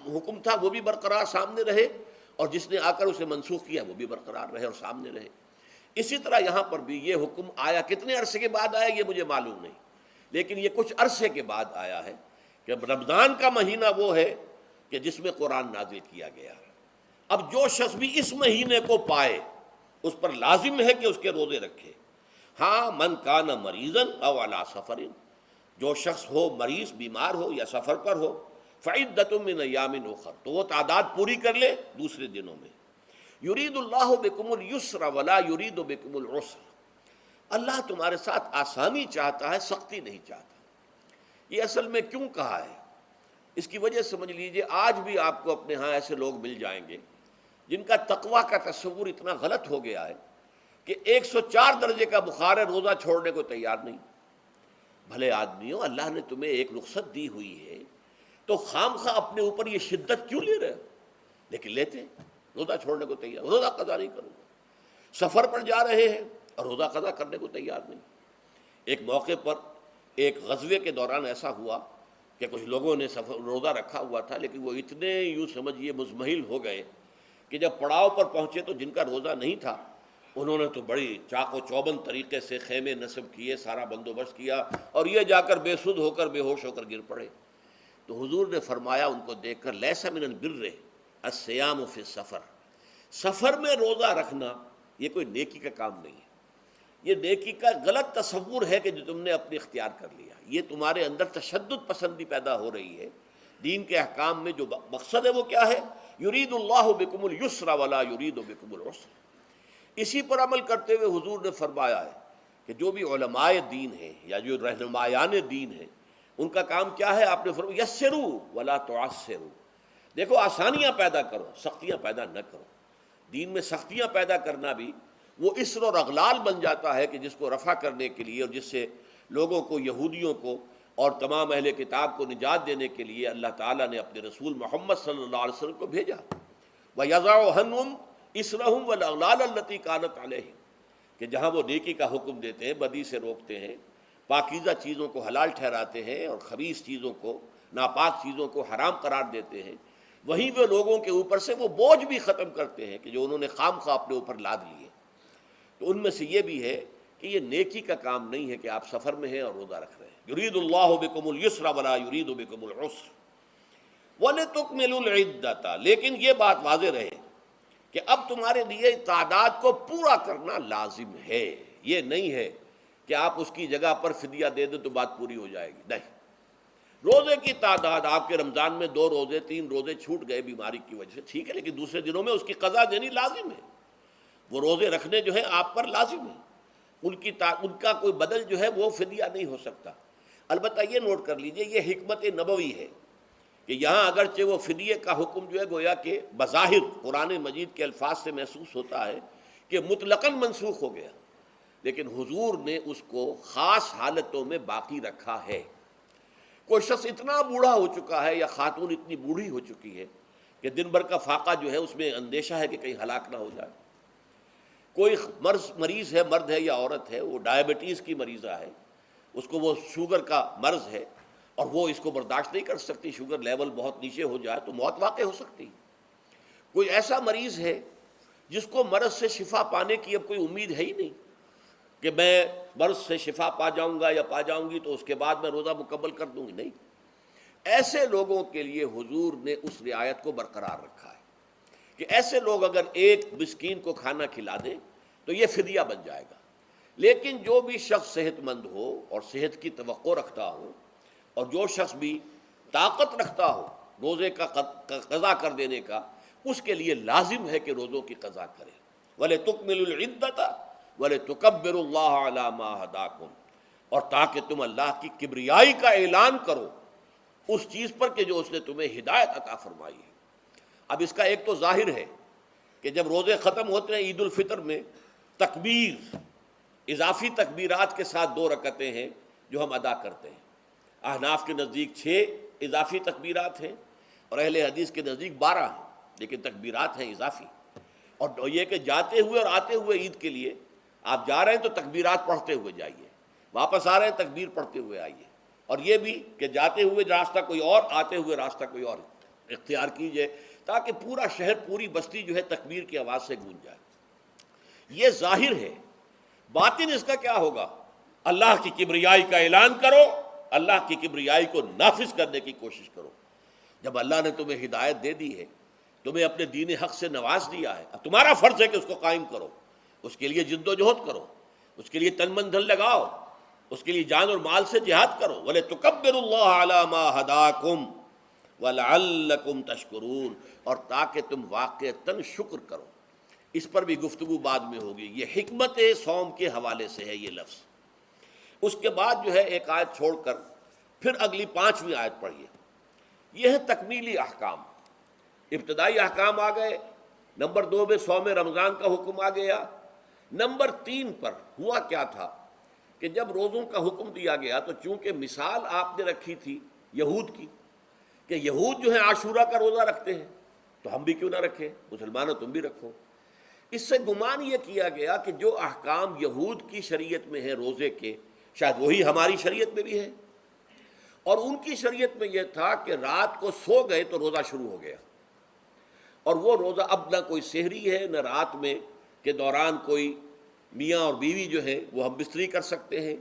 حکم تھا وہ بھی برقرار سامنے رہے، اور جس نے آ کر اسے منسوخ کیا وہ بھی برقرار رہے اور سامنے رہے۔ اسی طرح یہاں پر بھی یہ حکم آیا، کتنے عرصے کے بعد آیا یہ مجھے معلوم نہیں، لیکن یہ کچھ عرصے کے بعد آیا ہے کہ رمضان کا مہینہ وہ ہے کہ جس میں قرآن نازل کیا گیا ہے۔ اب جو شخص بھی اس مہینے کو پائے اس پر لازم ہے کہ اس کے روزے رکھے۔ ہاں، من کان مریضاً او علی سفر، جو شخص ہو مریض، بیمار ہو یا سفر پر ہو، فعدۃ من ایام اخر، تو وہ تعداد پوری کر لے دوسرے دنوں میں۔ یرید اللہ بکم الیسر ولا یرید بکم العسر، اللہ تمہارے ساتھ آسانی چاہتا ہے، سختی نہیں چاہتا۔ یہ اصل میں کیوں کہا ہے، اس کی وجہ سمجھ لیجئے۔ آج بھی آپ کو اپنے ہاں ایسے لوگ مل جائیں گے جن کا تقویٰ کا تصور اتنا غلط ہو گیا ہے کہ 104 درجے کا بخار ہے، روزہ چھوڑنے کو تیار نہیں۔ بھلے آدمیوں، اللہ نے تمہیں ایک رخصت دی ہوئی ہے تو خام خواہ اپنے اوپر یہ شدت کیوں لے رہے ہو؟ لیکن لیتے ہیں، روزہ چھوڑنے کو تیار، روزہ قضا نہیں کروں گا۔ سفر پر جا رہے ہیں اور روزہ قضا کرنے کو تیار نہیں۔ ایک موقع پر ایک غزوے کے دوران ایسا ہوا کہ کچھ لوگوں نے روزہ رکھا ہوا تھا، لیکن وہ اتنے یوں سمجھیے مزمحل ہو گئے کہ جب پڑاؤ پر پہنچے تو جن کا روزہ نہیں تھا انہوں نے تو بڑی چاق و چوبند طریقے سے خیمے نصب کیے، سارا بندوبست کیا، اور یہ جا کر بے سدھ ہو کر، بے ہوش ہو کر گر پڑے۔ تو حضور نے فرمایا ان کو دیکھ کر، لیس من البر الصیام فی السفر، سفر میں روزہ رکھنا یہ کوئی نیکی کا کام نہیں ہے، یہ نیکی کا غلط تصور ہے کہ جو تم نے اپنے اختیار کر لیا۔ یہ تمہارے اندر تشدد پسندی پیدا ہو رہی ہے۔ دین کے احکام میں جو مقصد ہے وہ کیا ہے؟ یرید اللہ بکم الیسر ولا یرید بکم العسر۔ اسی پر عمل کرتے ہوئے حضور نے فرمایا ہے کہ جو بھی علماء دین ہیں یا جو رہنمایان دین ہیں ان کا کام کیا ہے؟ آپ نے فرمایا یسروا ولا تعسروا، دیکھو آسانیاں پیدا کرو، سختیاں پیدا نہ کرو۔ دین میں سختیاں پیدا کرنا بھی وہ اسر اور اغلال بن جاتا ہے کہ جس کو رفع کرنے کے لیے اور جس سے لوگوں کو، یہودیوں کو اور تمام اہل کتاب کو نجات دینے کے لیے اللہ تعالیٰ نے اپنے رسول محمد صلی اللہ علیہ وسلم کو بھیجا۔ وَيَضَعُ عَنْهُمْ إِصْرَهُمْ وَالْأَغْلَالَ الَّتِي كَانَتْ عَلَيْهِمْ، کہ جہاں وہ نیکی کا حکم دیتے ہیں، بدی سے روکتے ہیں، پاکیزہ چیزوں کو حلال ٹھہراتے ہیں اور خبیث چیزوں کو، ناپاک چیزوں کو حرام قرار دیتے ہیں، وہیں وہ لوگوں کے اوپر سے وہ بوجھ بھی ختم کرتے ہیں کہ جو انہوں نے خام خواہ اپنے اوپر لاد لیے۔ تو ان میں سے یہ بھی ہے کہ یہ نیکی کا کام نہیں ہے کہ آپ سفر میں ہیں اور روزہ رکھ رہے ہیں۔ یرید اللہ بکم الیسر ولا یرید بکم العسر وَلِتُكْمِلُوا الْعِدَّةَ، لیکن یہ بات واضح رہے کہ اب تمہارے لیے تعداد کو پورا کرنا لازم ہے۔ یہ نہیں ہے کہ آپ اس کی جگہ پر فدیہ دے دیں تو بات پوری ہو جائے گی، نہیں۔ روزے کی تعداد، آپ کے رمضان میں 2 روزے 3 روزے چھوٹ گئے بیماری کی وجہ سے، ٹھیک ہے، لیکن دوسرے دنوں میں اس کی قضا دینی لازم ہے۔ وہ روزے رکھنے جو ہے آپ پر لازم ہے، ان کا کوئی بدل جو ہے وہ فدیہ نہیں ہو سکتا۔ البتہ یہ نوٹ کر لیجئے، یہ حکمت نبوی ہے کہ یہاں اگرچہ وہ فدیے کا حکم جو ہے گویا کہ بظاہر قرآن مجید کے الفاظ سے محسوس ہوتا ہے کہ مطلقاً منسوخ ہو گیا، لیکن حضور نے اس کو خاص حالتوں میں باقی رکھا ہے۔ کوئی شخص اتنا بوڑھا ہو چکا ہے یا خاتون اتنی بوڑھی ہو چکی ہے کہ دن بھر کا فاقہ جو ہے اس میں اندیشہ ہے کہ کہیں ہلاک نہ ہو جائے۔ کوئی مریض ہے، مرد ہے یا عورت ہے، وہ ڈائبٹیز کی مریضہ ہے، اس کو وہ شوگر کا مرض ہے اور وہ اس کو برداشت نہیں کر سکتی، شوگر لیول بہت نیچے ہو جائے تو موت واقع ہو سکتی۔ کوئی ایسا مریض ہے جس کو مرض سے شفا پانے کی اب کوئی امید ہے ہی نہیں کہ میں مرض سے شفا پا جاؤں گا یا پا جاؤں گی تو اس کے بعد میں روزہ مکمل کر دوں گی، نہیں۔ ایسے لوگوں کے لیے حضور نے اس رعایت کو برقرار رکھا ہے کہ ایسے لوگ اگر ایک مسکین کو کھانا کھلا دیں تو یہ فدیہ بن جائے گا۔ لیکن جو بھی شخص صحت مند ہو اور صحت کی توقع رکھتا ہو اور جو شخص بھی طاقت رکھتا ہو روزے کا قضا کر دینے کا، اس کے لیے لازم ہے کہ روزوں کی قضا کرے۔ وَلِتُكْمِلُوا الْعِدَّةَ وَلِتُكَبِّرُوا اللَّهَ عَلَىٰ مَا هَدَاكُمْ، اور تاکہ تم اللہ کی کبریائی کا اعلان کرو اس چیز پر کہ جو اس نے تمہیں ہدایت عطا فرمائی ہے۔ اب اس کا ایک تو ظاہر ہے کہ جب روزے ختم ہوتے ہیں عید الفطر میں تکبیر، اضافی تکبیرات کے ساتھ 2 رکعتیں ہیں جو ہم ادا کرتے ہیں۔ احناف کے نزدیک 6 اضافی تکبیرات ہیں اور اہل حدیث کے نزدیک 12 ہیں، لیکن تکبیرات ہیں اضافی۔ اور یہ کہ جاتے ہوئے اور آتے ہوئے عید کے لیے آپ جا رہے ہیں تو تکبیرات پڑھتے ہوئے جائیے، واپس آ رہے ہیں تکبیر پڑھتے ہوئے آئیے، اور یہ بھی کہ جاتے ہوئے راستہ کوئی اور، آتے ہوئے راستہ کوئی اور اختیار کیجئے، تاکہ پورا شہر، پوری بستی جو ہے تکبیر کی آواز سے گونج جائے۔ یہ ظاہر ہے، باطن اس کا کیا ہوگا؟ اللہ کی کبریائی کا اعلان کرو، اللہ کی کبریائی کو نافذ کرنے کی کوشش کرو۔ جب اللہ نے تمہیں ہدایت دے دی ہے، تمہیں اپنے دین حق سے نواز دیا ہے، اب تمہارا فرض ہے کہ اس کو قائم کرو، اس کے لیے جد و جہد کرو، اس کے لیے تن من دھن لگاؤ، اس کے لیے جان اور مال سے جہاد کرو۔ وَلِتُكَبِّرُوا اللَّهَ عَلَى مَا هَدَاكُمْ وَلَعَلَّكُمْ تَشْكُرُونَ، اور تاکہ تم واقعتاً شکر کرو۔ اس پر بھی گفتگو بعد میں ہوگی۔ یہ حکمت صوم کے حوالے سے ہے یہ لفظ۔ اس کے بعد جو ہے ایک آیت چھوڑ کر پھر اگلی 5ویں آیت پڑھیے۔ یہ ہے تکمیلی احکام۔ ابتدائی احکام آ گئے، نمبر 2 میں صوم رمضان کا حکم آ گیا۔ نمبر 3 پر ہوا کیا تھا کہ جب روزوں کا حکم دیا گیا تو چونکہ مثال آپ نے رکھی تھی یہود کی کہ یہود جو ہیں عاشورہ کا روزہ رکھتے ہیں تو ہم بھی کیوں نہ رکھیں، مسلمانوں تم بھی رکھو۔ اس سے گمان یہ کیا گیا کہ جو احکام یہود کی شریعت میں ہیں روزے کے، شاید وہی ہماری شریعت میں بھی ہے، اور ان کی شریعت میں یہ تھا کہ رات کو سو گئے تو روزہ شروع ہو گیا، اور وہ روزہ اب نہ کوئی سحری ہے نہ رات میں کے دوران کوئی میاں اور بیوی جو ہے وہ ہم بستری کر سکتے ہیں،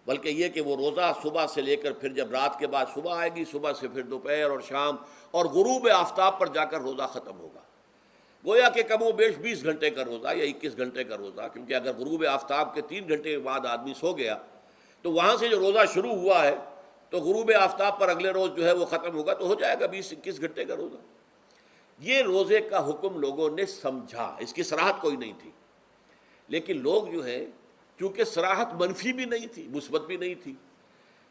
بلکہ یہ کہ وہ روزہ صبح سے لے کر پھر جب رات کے بعد صبح آئے گی، صبح سے پھر دوپہر اور شام اور غروب آفتاب پر جا کر روزہ ختم ہوگا۔ گویا کہ کم و بیش 20 گھنٹے کا روزہ یا 21 گھنٹے کا روزہ، کیونکہ اگر غروب آفتاب کے 3 گھنٹے کے بعد آدمی سو گیا تو وہاں سے جو روزہ شروع ہوا ہے تو غروب آفتاب پر اگلے روز جو ہے وہ ختم ہوگا، تو ہو جائے گا 20-21 گھنٹے کا روزہ۔ یہ روزے کا حکم لوگوں نے سمجھا، اس کی صراحت کوئی نہیں تھی، لیکن لوگ جو ہے چونکہ صراحت منفی بھی نہیں تھی مثبت بھی نہیں تھی،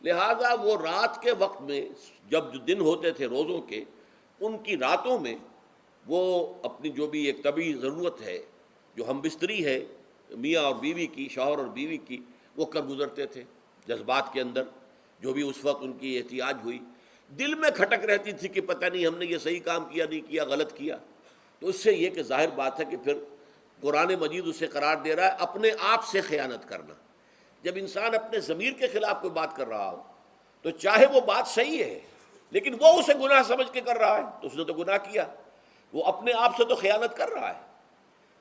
لہذا وہ رات کے وقت میں جب جو دن ہوتے تھے روزوں کے، ان کی راتوں میں وہ اپنی جو بھی ایک طبعی ضرورت ہے، جو ہم بستری ہے میاں اور بیوی کی، شوہر اور بیوی کی، وہ کر گزرتے تھے جذبات کے اندر، جو بھی اس وقت ان کی احتیاج ہوئی۔ دل میں کھٹک رہتی تھی کہ پتہ نہیں ہم نے یہ صحیح کام کیا نہیں کیا، غلط کیا، تو اس سے یہ کہ ظاہر بات ہے کہ پھر قرآن مجید اسے قرار دے رہا ہے اپنے آپ سے خیانت کرنا۔ جب انسان اپنے ضمیر کے خلاف کوئی بات کر رہا ہو تو چاہے وہ بات صحیح ہے لیکن وہ اسے گناہ سمجھ کے کر رہا ہے تو اس نے تو گناہ کیا، وہ اپنے آپ سے تو خیانت کر رہا ہے۔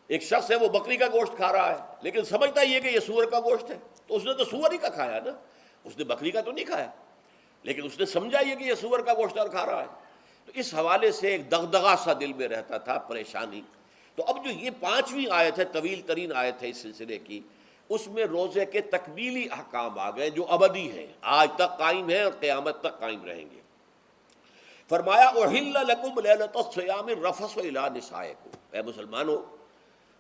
ایک شخص ہے وہ بکری کا گوشت کھا رہا ہے لیکن سمجھتا یہ کہ یہ سور کا گوشت ہے، تو اس نے تو سور ہی کا کھایا نا، اس نے بکری کا تو نہیں کھایا، لیکن اس نے سمجھا یہ کہ یہ سور کا گوشت اور کھا رہا ہے۔ تو اس حوالے سے ایک دغدغہ سا دل میں رہتا تھا، پریشانی۔ تو اب جو یہ 5ویں آیت ہے، طویل ترین آیت ہے اس سلسلے کی، اس میں روزے کے تکمیلی احکام آ گئے جو ابدی ہیں، آج تک قائم ہیں اور قیامت تک قائم رہیں گے۔ فرمایا احل لکم لیلۃ الصیام الرفث الی نسائکم، اے مسلمانوں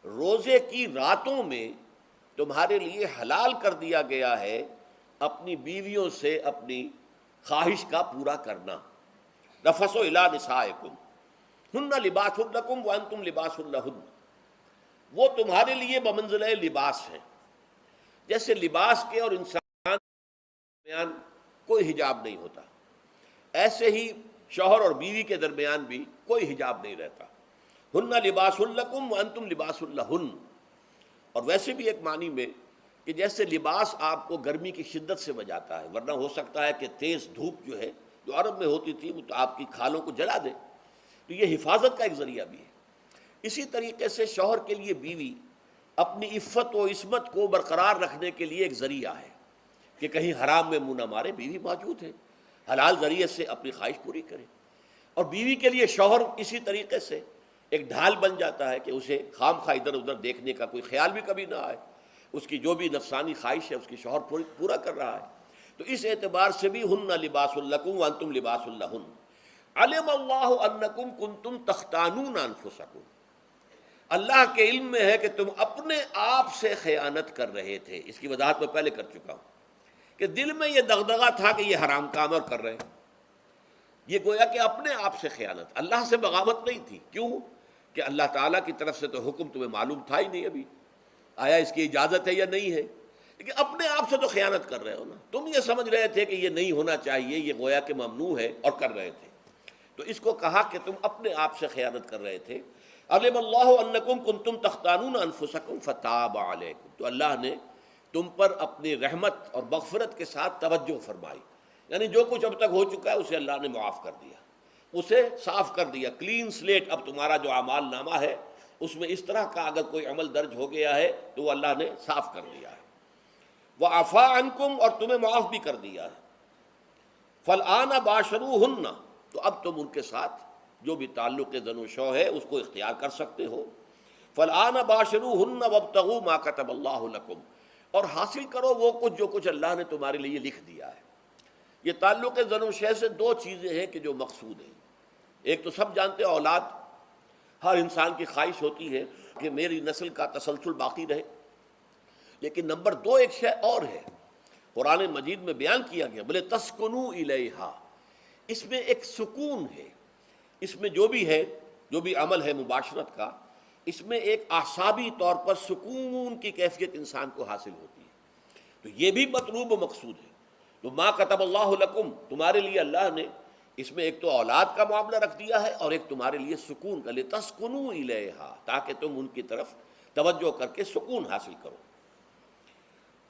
روزے کی راتوں میں تمہارے لیے حلال کر دیا گیا ہے اپنی بیویوں سے اپنی خواہش کا پورا کرنا۔ رفث الی نسائکم ہن لباس لکم وانتم لباس لہن، وہ تمہارے لیے بمنزلہ لباس ہیں، جیسے لباس کے اور انسان کے درمیان کوئی حجاب نہیں ہوتا، ایسے ہی شوہر اور بیوی کے درمیان بھی کوئی حجاب نہیں رہتا۔ ہن لباس لکم وانتم لباس لہن، اور ویسے بھی ایک معنی میں کہ جیسے لباس آپ کو گرمی کی شدت سے بچاتا ہے، ورنہ ہو سکتا ہے کہ تیز دھوپ جو ہے جو عرب میں ہوتی تھی وہ تو آپ کی کھالوں کو جلا دے، تو یہ حفاظت کا ایک ذریعہ بھی ہے۔ اسی طریقے سے شوہر کے لیے بیوی اپنی عفت و عصمت کو برقرار رکھنے کے لیے ایک ذریعہ ہے کہ کہیں حرام میں منہ نہ مارے، بیوی موجود ہے، حلال ذریعے سے اپنی خواہش پوری کرے۔ اور بیوی کے لیے شوہر اسی طریقے سے ایک ڈھال بن جاتا ہے کہ اسے خام خواہ ادھر ادھر دیکھنے کا کوئی خیال بھی کبھی نہ آئے، اس کی جو بھی نفسانی خواہش ہے اس کی شوہر پورا کر رہا ہے۔ تو اس اعتبار سے بھی ہن لباس لکم وانتم لباس لہن، علم اللہ انکم کنتم تختانون انفسکم، اللہ کے علم میں ہے کہ تم اپنے آپ سے خیانت کر رہے تھے۔ اس کی وضاحت میں پہلے کر چکا ہوں کہ دل میں یہ دغدغہ تھا کہ یہ حرام کام اور کر رہے ہیں، یہ گویا کہ اپنے آپ سے خیانت، اللہ سے بغاوت نہیں تھی۔ کیوں کہ اللہ تعالیٰ کی طرف سے تو حکم تمہیں معلوم تھا ہی نہیں ابھی، آیا اس کی اجازت ہے یا نہیں ہے؟ لیکن اپنے آپ سے تو خیانت کر رہے ہو نا، تم یہ سمجھ رہے تھے کہ یہ نہیں ہونا چاہیے، یہ گویا کہ ممنوع ہے اور کر رہے تھے، تو اس کو کہا کہ تم اپنے آپ سے خیانت کر رہے تھے۔ علم اللہ انکم کنتم تختانون انفسکم فتاب علیکم، تو اللہ نے تم پر اپنی رحمت اور مغفرت کے ساتھ توجہ فرمائی، یعنی جو کچھ اب تک ہو چکا ہے اسے اللہ نے معاف کر دیا، اسے صاف کر دیا، کلین سلیٹ۔ اب تمہارا جو اعمال نامہ ہے اس میں اس طرح کا اگر کوئی عمل درج ہو گیا ہے تو وہ اللہ نے صاف کر دیا ہے۔ وعفا عنکم، اور تمہیں معاف بھی کر دیا ہے۔ فالآن باشروہن، تو اب تم ان کے ساتھ جو بھی تعلق زن و شو ہے اس کو اختیار کر سکتے ہو۔ فالآن باشروہن وابتغوا ما کتب اللہ لکم، اور حاصل کرو وہ کچھ جو کچھ اللہ نے تمہارے لیے لکھ دیا ہے۔ یہ تعلق زن و شے سے دو چیزیں ہیں کہ جو مقصود ہیں، ایک تو سب جانتے ہیں اولاد، ہر انسان کی خواہش ہوتی ہے کہ میری نسل کا تسلسل باقی رہے، لیکن نمبر دو ایک شے اور ہے، قرآن مجید میں بیان کیا گیا، بولے تسکنوا الیہا، اس میں ایک سکون ہے، اس میں جو بھی ہے، جو بھی عمل ہے مباشرت کا، اس میں ایک اعصابی طور پر سکون کی کیفیت انسان کو حاصل ہوتی ہے، تو یہ بھی مطلوب و مقصود ہے۔ تو ما کتب اللہ لکم، تمہارے لیے اللہ نے اس میں ایک تو اولاد کا معاملہ رکھ دیا ہے اور ایک تمہارے لیے سکون کا، لتسکنوا الیہا، تاکہ تم ان کی طرف توجہ کر کے سکون حاصل کرو۔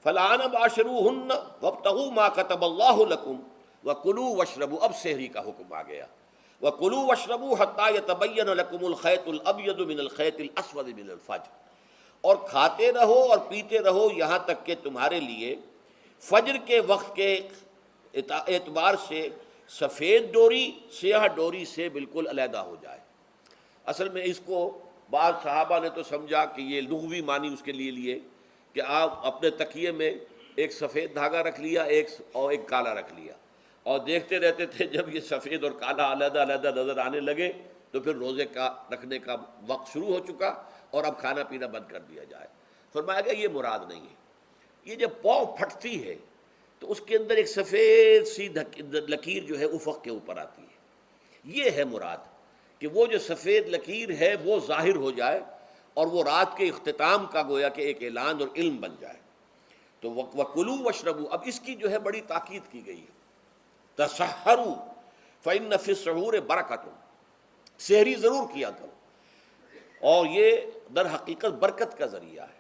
فالآن باشروہن وابتغوا ما کتب اللہ لکم وکلوا واشربوا، اب سحری کا حکم آ گیا، وکلوا واشربوا حتی یتبین لکم الخیط الابیض من الخیط الاسود من الفجر، اور کھاتے رہو اور پیتے رہو یہاں تک کہ تمہارے لیے فجر کے وقت کے اعتبار سے سفید ڈوری سیاہ ڈوری سے بالکل علیحدہ ہو جائے۔ اصل میں اس کو بعض صحابہ نے تو سمجھا کہ یہ لغوی معنی اس کے لیے کہ آپ اپنے تکیے میں ایک سفید دھاگا رکھ لیا اور ایک کالا رکھ لیا، اور دیکھتے رہتے تھے جب یہ سفید اور کالا علیحدہ علیحدہ نظر آنے لگے تو پھر روزے کا رکھنے کا وقت شروع ہو چکا اور اب کھانا پینا بند کر دیا جائے۔ فرمایا گیا یہ مراد نہیں ہے، یہ جب پاؤں پھٹتی ہے تو اس کے اندر ایک سفید سی لکیر جو ہے افق کے اوپر آتی ہے، یہ ہے مراد، کہ وہ جو سفید لکیر ہے وہ ظاہر ہو جائے اور وہ رات کے اختتام کا گویا کہ ایک اعلان اور علم بن جائے۔ تو وَكُلُوا وَاشْرَبُوا، اب اس کی جو ہے بڑی تاکید کی گئی ہے، تَسَحَّرُوا فَإِنَّ فِي السُّحُورِ بَرَكَةٌ، سحری ضرور کیا کرو، اور یہ در حقیقت برکت کا ذریعہ ہے۔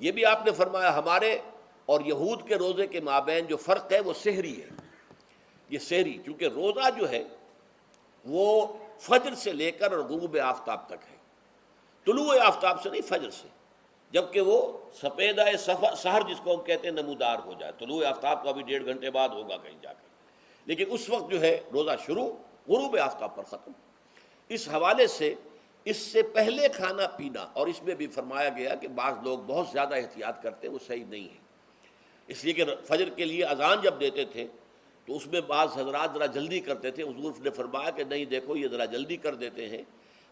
یہ بھی آپ نے فرمایا ہمارے اور یہود کے روزے کے مابین جو فرق ہے وہ سحری ہے، یہ سحری، چونکہ روزہ جو ہے وہ فجر سے لے کر اور غروب آفتاب تک ہے، طلوع آفتاب سے نہیں، فجر سے، جبکہ وہ سپیدہ سحر جس کو ہم کہتے ہیں نمودار ہو جائے، طلوع آفتاب کو ابھی 1.5 گھنٹے بعد ہوگا کہیں جا کر، لیکن اس وقت جو ہے روزہ شروع، غروب آفتاب پر ختم۔ اس حوالے سے اس سے پہلے کھانا پینا، اور اس میں بھی فرمایا گیا کہ بعض لوگ بہت زیادہ احتیاط کرتے ہیں، وہ صحیح نہیں ہے، اس لیے کہ فجر کے لیے اذان جب دیتے تھے تو اس میں بعض حضرات ذرا جلدی کرتے تھے، حضور نے فرمایا کہ نہیں دیکھو یہ ذرا جلدی کر دیتے ہیں،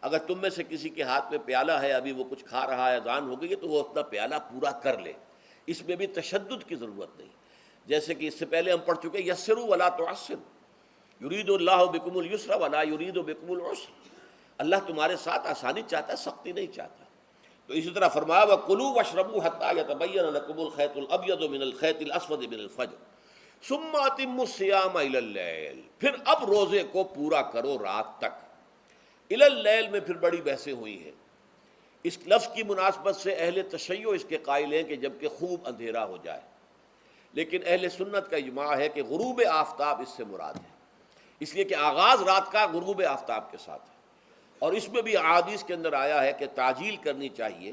اگر تم میں سے کسی کے ہاتھ میں پیالہ ہے، ابھی وہ کچھ کھا رہا ہے، اذان ہو گئی ہے، تو وہ اپنا پیالہ پورا کر لے، اس میں بھی تشدد کی ضرورت نہیں، جیسے کہ اس سے پہلے ہم پڑھ چکے یسروا ولا تعسروا، یرید اللہ بکم الیسر ولا یرید بکم العسر، اللہ تمہارے ساتھ آسانی چاہتا ہے، سختی نہیں چاہتا۔ تو اسی طرح فرمایا وَكُلُوا وَاشْرَبُوا حَتَّى يَتَبَيَّنَ لَكُمُ الْخَيْطُ الْأَبْيَضُ مِنَ الْخَيْطِ الْأَسْوَدِ مِنَ الْفَجْرِ ثُمَّ أَتِمُّوا الصِّيَامَ إِلَى اللَّيْلِ، پھر اب روزے کو پورا کرو رات تک۔ إِلَى اللَّيْلِ میں پھر بڑی بحثیں ہوئی ہیں، اس لفظ کی مناسبت سے اہل تشیع اس کے قائل ہیں کہ جب کہ خوب اندھیرا ہو جائے، لیکن اہل سنت کا اجماع ہے کہ غروب آفتاب اس سے مراد ہے، اس لیے کہ آغاز رات کا غروب آفتاب کے ساتھ ہے، اور اس میں بھی احادیث کے اندر آیا ہے کہ تعجیل کرنی چاہیے۔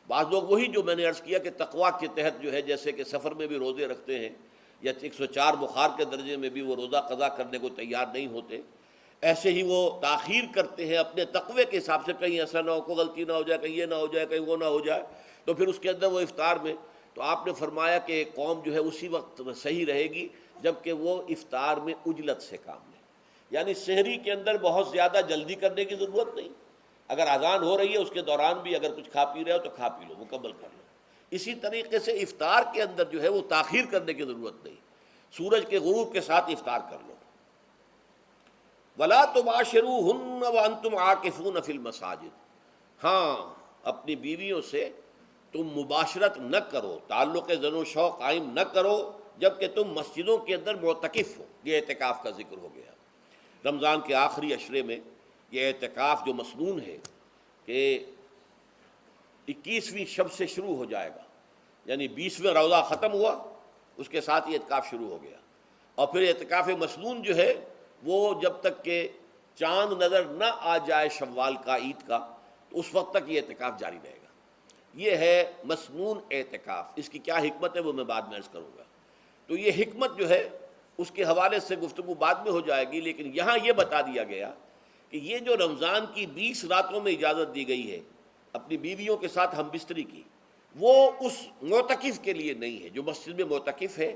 بعض لوگ وہی جو میں نے عرض کیا کہ تقویٰ کے تحت جو ہے، جیسے کہ سفر میں بھی روزے رکھتے ہیں، یا 104 بخار کے درجے میں بھی وہ روزہ قضا کرنے کو تیار نہیں ہوتے، ایسے ہی وہ تاخیر کرتے ہیں اپنے تقوی کے حساب سے، کہیں ایسا نہ ہو، کوئی غلطی نہ ہو جائے، کہیں یہ نہ ہو جائے، کہیں وہ نہ ہو جائے، تو پھر اس کے اندر وہ افطار میں، تو آپ نے فرمایا کہ قوم جو ہے اسی وقت صحیح رہے گی جب کہ وہ افطار میں عجلت سے کام لے، یعنی سحری کے اندر بہت زیادہ جلدی کرنے کی ضرورت نہیں، اگر اذان ہو رہی ہے اس کے دوران بھی اگر کچھ کھا پی رہے ہو تو کھا پی لو، مکمل کر لو۔ اسی طریقے سے افطار کے اندر جو ہے وہ تاخیر کرنے کی ضرورت نہیں، سورج کے غروب کے ساتھ افطار کر لو۔ وَلَا تُبَاشِرُوهُنَّ وَأَنْتُمْ عَاكِفُونَ فِي الْمَسَاجِدِ، ہاں اپنی بیویوں سے تم مباشرت نہ کرو، تعلق زن و شو قائم نہ کرو جب کہ تم مسجدوں کے اندر معتکف ہو۔ یہ اعتکاف کا ذکر ہو گیا۔ رمضان کے آخری عشرے میں یہ اعتکاف جو مسنون ہے کہ 21ویں شب سے شروع ہو جائے گا، یعنی 20واں روزہ ختم ہوا اس کے ساتھ یہ اعتکاف شروع ہو گیا، اور پھر اعتکاف مسنون جو ہے وہ جب تک کہ چاند نظر نہ آ جائے شوال کا، عید کا، تو اس وقت تک یہ اعتکاف جاری رہے گا۔ یہ ہے مسنون اعتکاف۔ اس کی کیا حکمت ہے وہ میں بعد میں عرض کروں گا۔ تو یہ حکمت جو ہے اس کے حوالے سے گفتگو بعد میں ہو جائے گی، لیکن یہاں یہ بتا دیا گیا کہ یہ جو رمضان کی 20 راتوں میں اجازت دی گئی ہے اپنی بیویوں کے ساتھ ہم بستری کی، وہ اس معتکف کے لیے نہیں ہے۔ جو مسجد میں معتکف ہے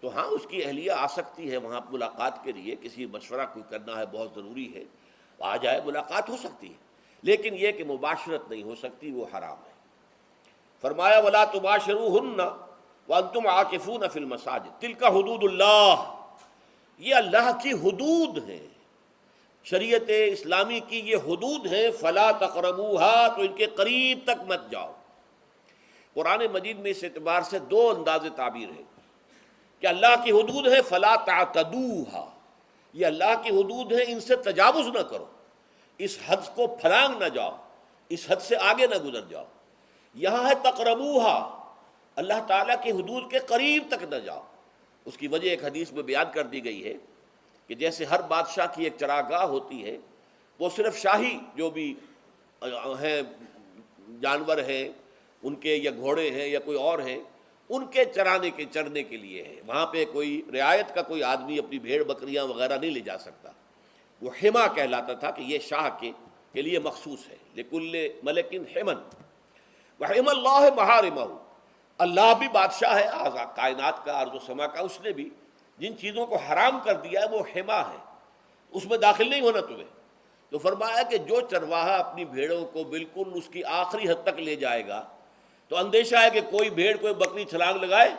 تو ہاں اس کی اہلیہ آ سکتی ہے وہاں ملاقات کے لیے، کسی مشورہ کوئی کرنا ہے بہت ضروری ہے، آ جائے، ملاقات ہو سکتی ہے، لیکن یہ کہ مباشرت نہیں ہو سکتی، وہ حرام ہے۔ فرمایا وَلَا تُبَاشِرُوهُنَّ وَأَنْتُمْ عَاكِفُونَ فِي الْمَسَاجِدِ تِلْكَ حُدُودُ اللَّهِ، یہ اللہ کی حدود ہیں، شریعت اسلامی کی یہ حدود ہیں۔ فَلَا تَقْرَبُوهَا، تو ان کے قریب تک مت جاؤ۔ قرآن مجید میں اس اعتبار سے دو انداز تعبیر ہے کہ اللہ کی حدود ہے فَلَا تَعْتَدُوهَا، یہ اللہ کی حدود ہیں، ان سے تجاوز نہ کرو، اس حد کو پھلانگ نہ جاؤ، اس حد سے آگے نہ گزر جاؤ۔ یہاں ہے تقربوہا، اللہ تعالیٰ کی حدود کے قریب تک نہ جاؤ۔ اس کی وجہ ایک حدیث میں بیان کر دی گئی ہے کہ جیسے ہر بادشاہ کی ایک چراگاہ ہوتی ہے، وہ صرف شاہی جو بھی ہیں جانور ہیں ان کے، یا گھوڑے ہیں یا کوئی اور ہیں، ان کے چرنے کے لیے ہے، وہاں پہ کوئی رعایت کا کوئی آدمی اپنی بھیڑ بکریاں وغیرہ نہیں لے جا سکتا۔ وہ حما کہلاتا تھا کہ یہ شاہ کے لیے مخصوص ہے، لکل ملک حمن وحم اللہ محارمہ، اللہ بھی بادشاہ ہے کائنات کا، ارض و سما کا، اس نے بھی جن چیزوں کو حرام کر دیا ہے وہ حما ہے، اس میں داخل نہیں ہونا تمہیں۔ تو فرمایا کہ جو چرواہا اپنی بھیڑوں کو بالکل اس کی آخری حد تک لے جائے گا تو اندیشہ ہے کہ کوئی بھیڑ کوئی بکری چھلانگ لگائے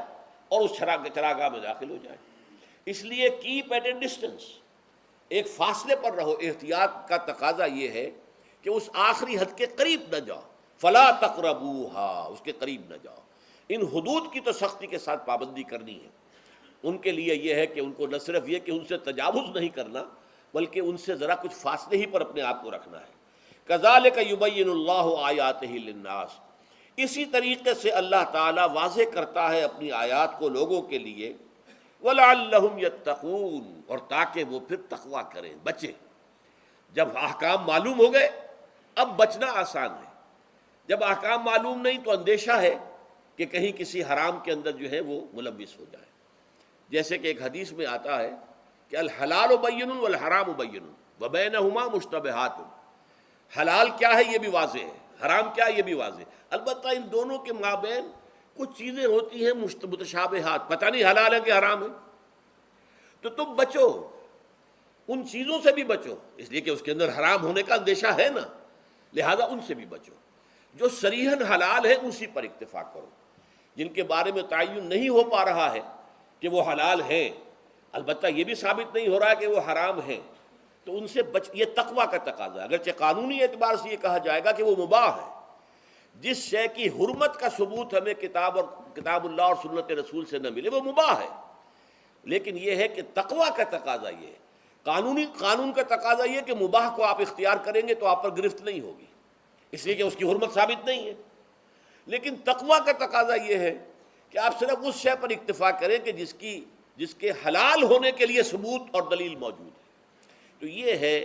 اور اس چراگاہ میں داخل ہو جائے۔ اس لیے کیپ ایٹ اے ڈسٹینس، ایک فاصلے پر رہو۔ احتیاط کا تقاضا یہ ہے کہ اس آخری حد کے قریب نہ جاؤ، فلا تقربوہا، اس کے قریب نہ جاؤ۔ ان حدود کی تو سختی کے ساتھ پابندی کرنی ہے۔ ان کے لیے یہ ہے کہ ان کو نہ صرف یہ کہ ان سے تجاوز نہیں کرنا، بلکہ ان سے ذرا کچھ فاصلے ہی پر اپنے آپ کو رکھنا ہے۔ کذالک یبین اللہ آیاتہ للناس، اسی طریقے سے اللہ تعالیٰ واضح کرتا ہے اپنی آیات کو لوگوں کے لیے، وَلَعَلَّهُمْ يَتَّقُونَ، اور تاکہ وہ پھر تقویٰ کریں، بچیں۔ جب احکام معلوم ہو گئے اب بچنا آسان ہے، جب احکام معلوم نہیں تو اندیشہ ہے کہ کہیں کسی حرام کے اندر جو ہے وہ ملوث ہو جائے۔ جیسے کہ ایک حدیث میں آتا ہے کہ الحلال بین والحرام بین وبینہما مشتبہات، حلال کیا ہے یہ بھی واضح ہے، حرام کیا ہے یہ بھی واضح ہے، البتہ ان دونوں کے مابین کچھ چیزیں ہوتی ہیں متشابہات، پتہ نہیں حلال ہے کہ حرام ہے، تو تم بچو، ان چیزوں سے بھی بچو، اس لیے کہ اس کے اندر حرام ہونے کا اندیشہ ہے نا، لہذا ان سے بھی بچو۔ جو صریحاً حلال ہے اسی پر اکتفا کرو، جن کے بارے میں تعین نہیں ہو پا رہا ہے کہ وہ حلال ہیں، البتہ یہ بھی ثابت نہیں ہو رہا ہے کہ وہ حرام ہیں، تو ان سے یہ تقویٰ کا تقاضا ہے۔ اگرچہ قانونی اعتبار سے یہ کہا جائے گا کہ وہ مباح ہے، جس شے کی حرمت کا ثبوت ہمیں کتاب اللہ اور سنت رسول سے نہ ملے وہ مباح ہے، لیکن یہ ہے کہ تقویٰ کا تقاضا یہ ہے۔ قانون کا تقاضا یہ کہ مباح کو آپ اختیار کریں گے تو آپ پر گرفت نہیں ہوگی، اس لیے کہ اس کی حرمت ثابت نہیں ہے، لیکن تقویٰ کا تقاضا یہ ہے کہ آپ صرف اس شے پر اکتفا کریں کہ جس کے حلال ہونے کے لیے ثبوت اور دلیل موجود ہے۔ تو یہ ہے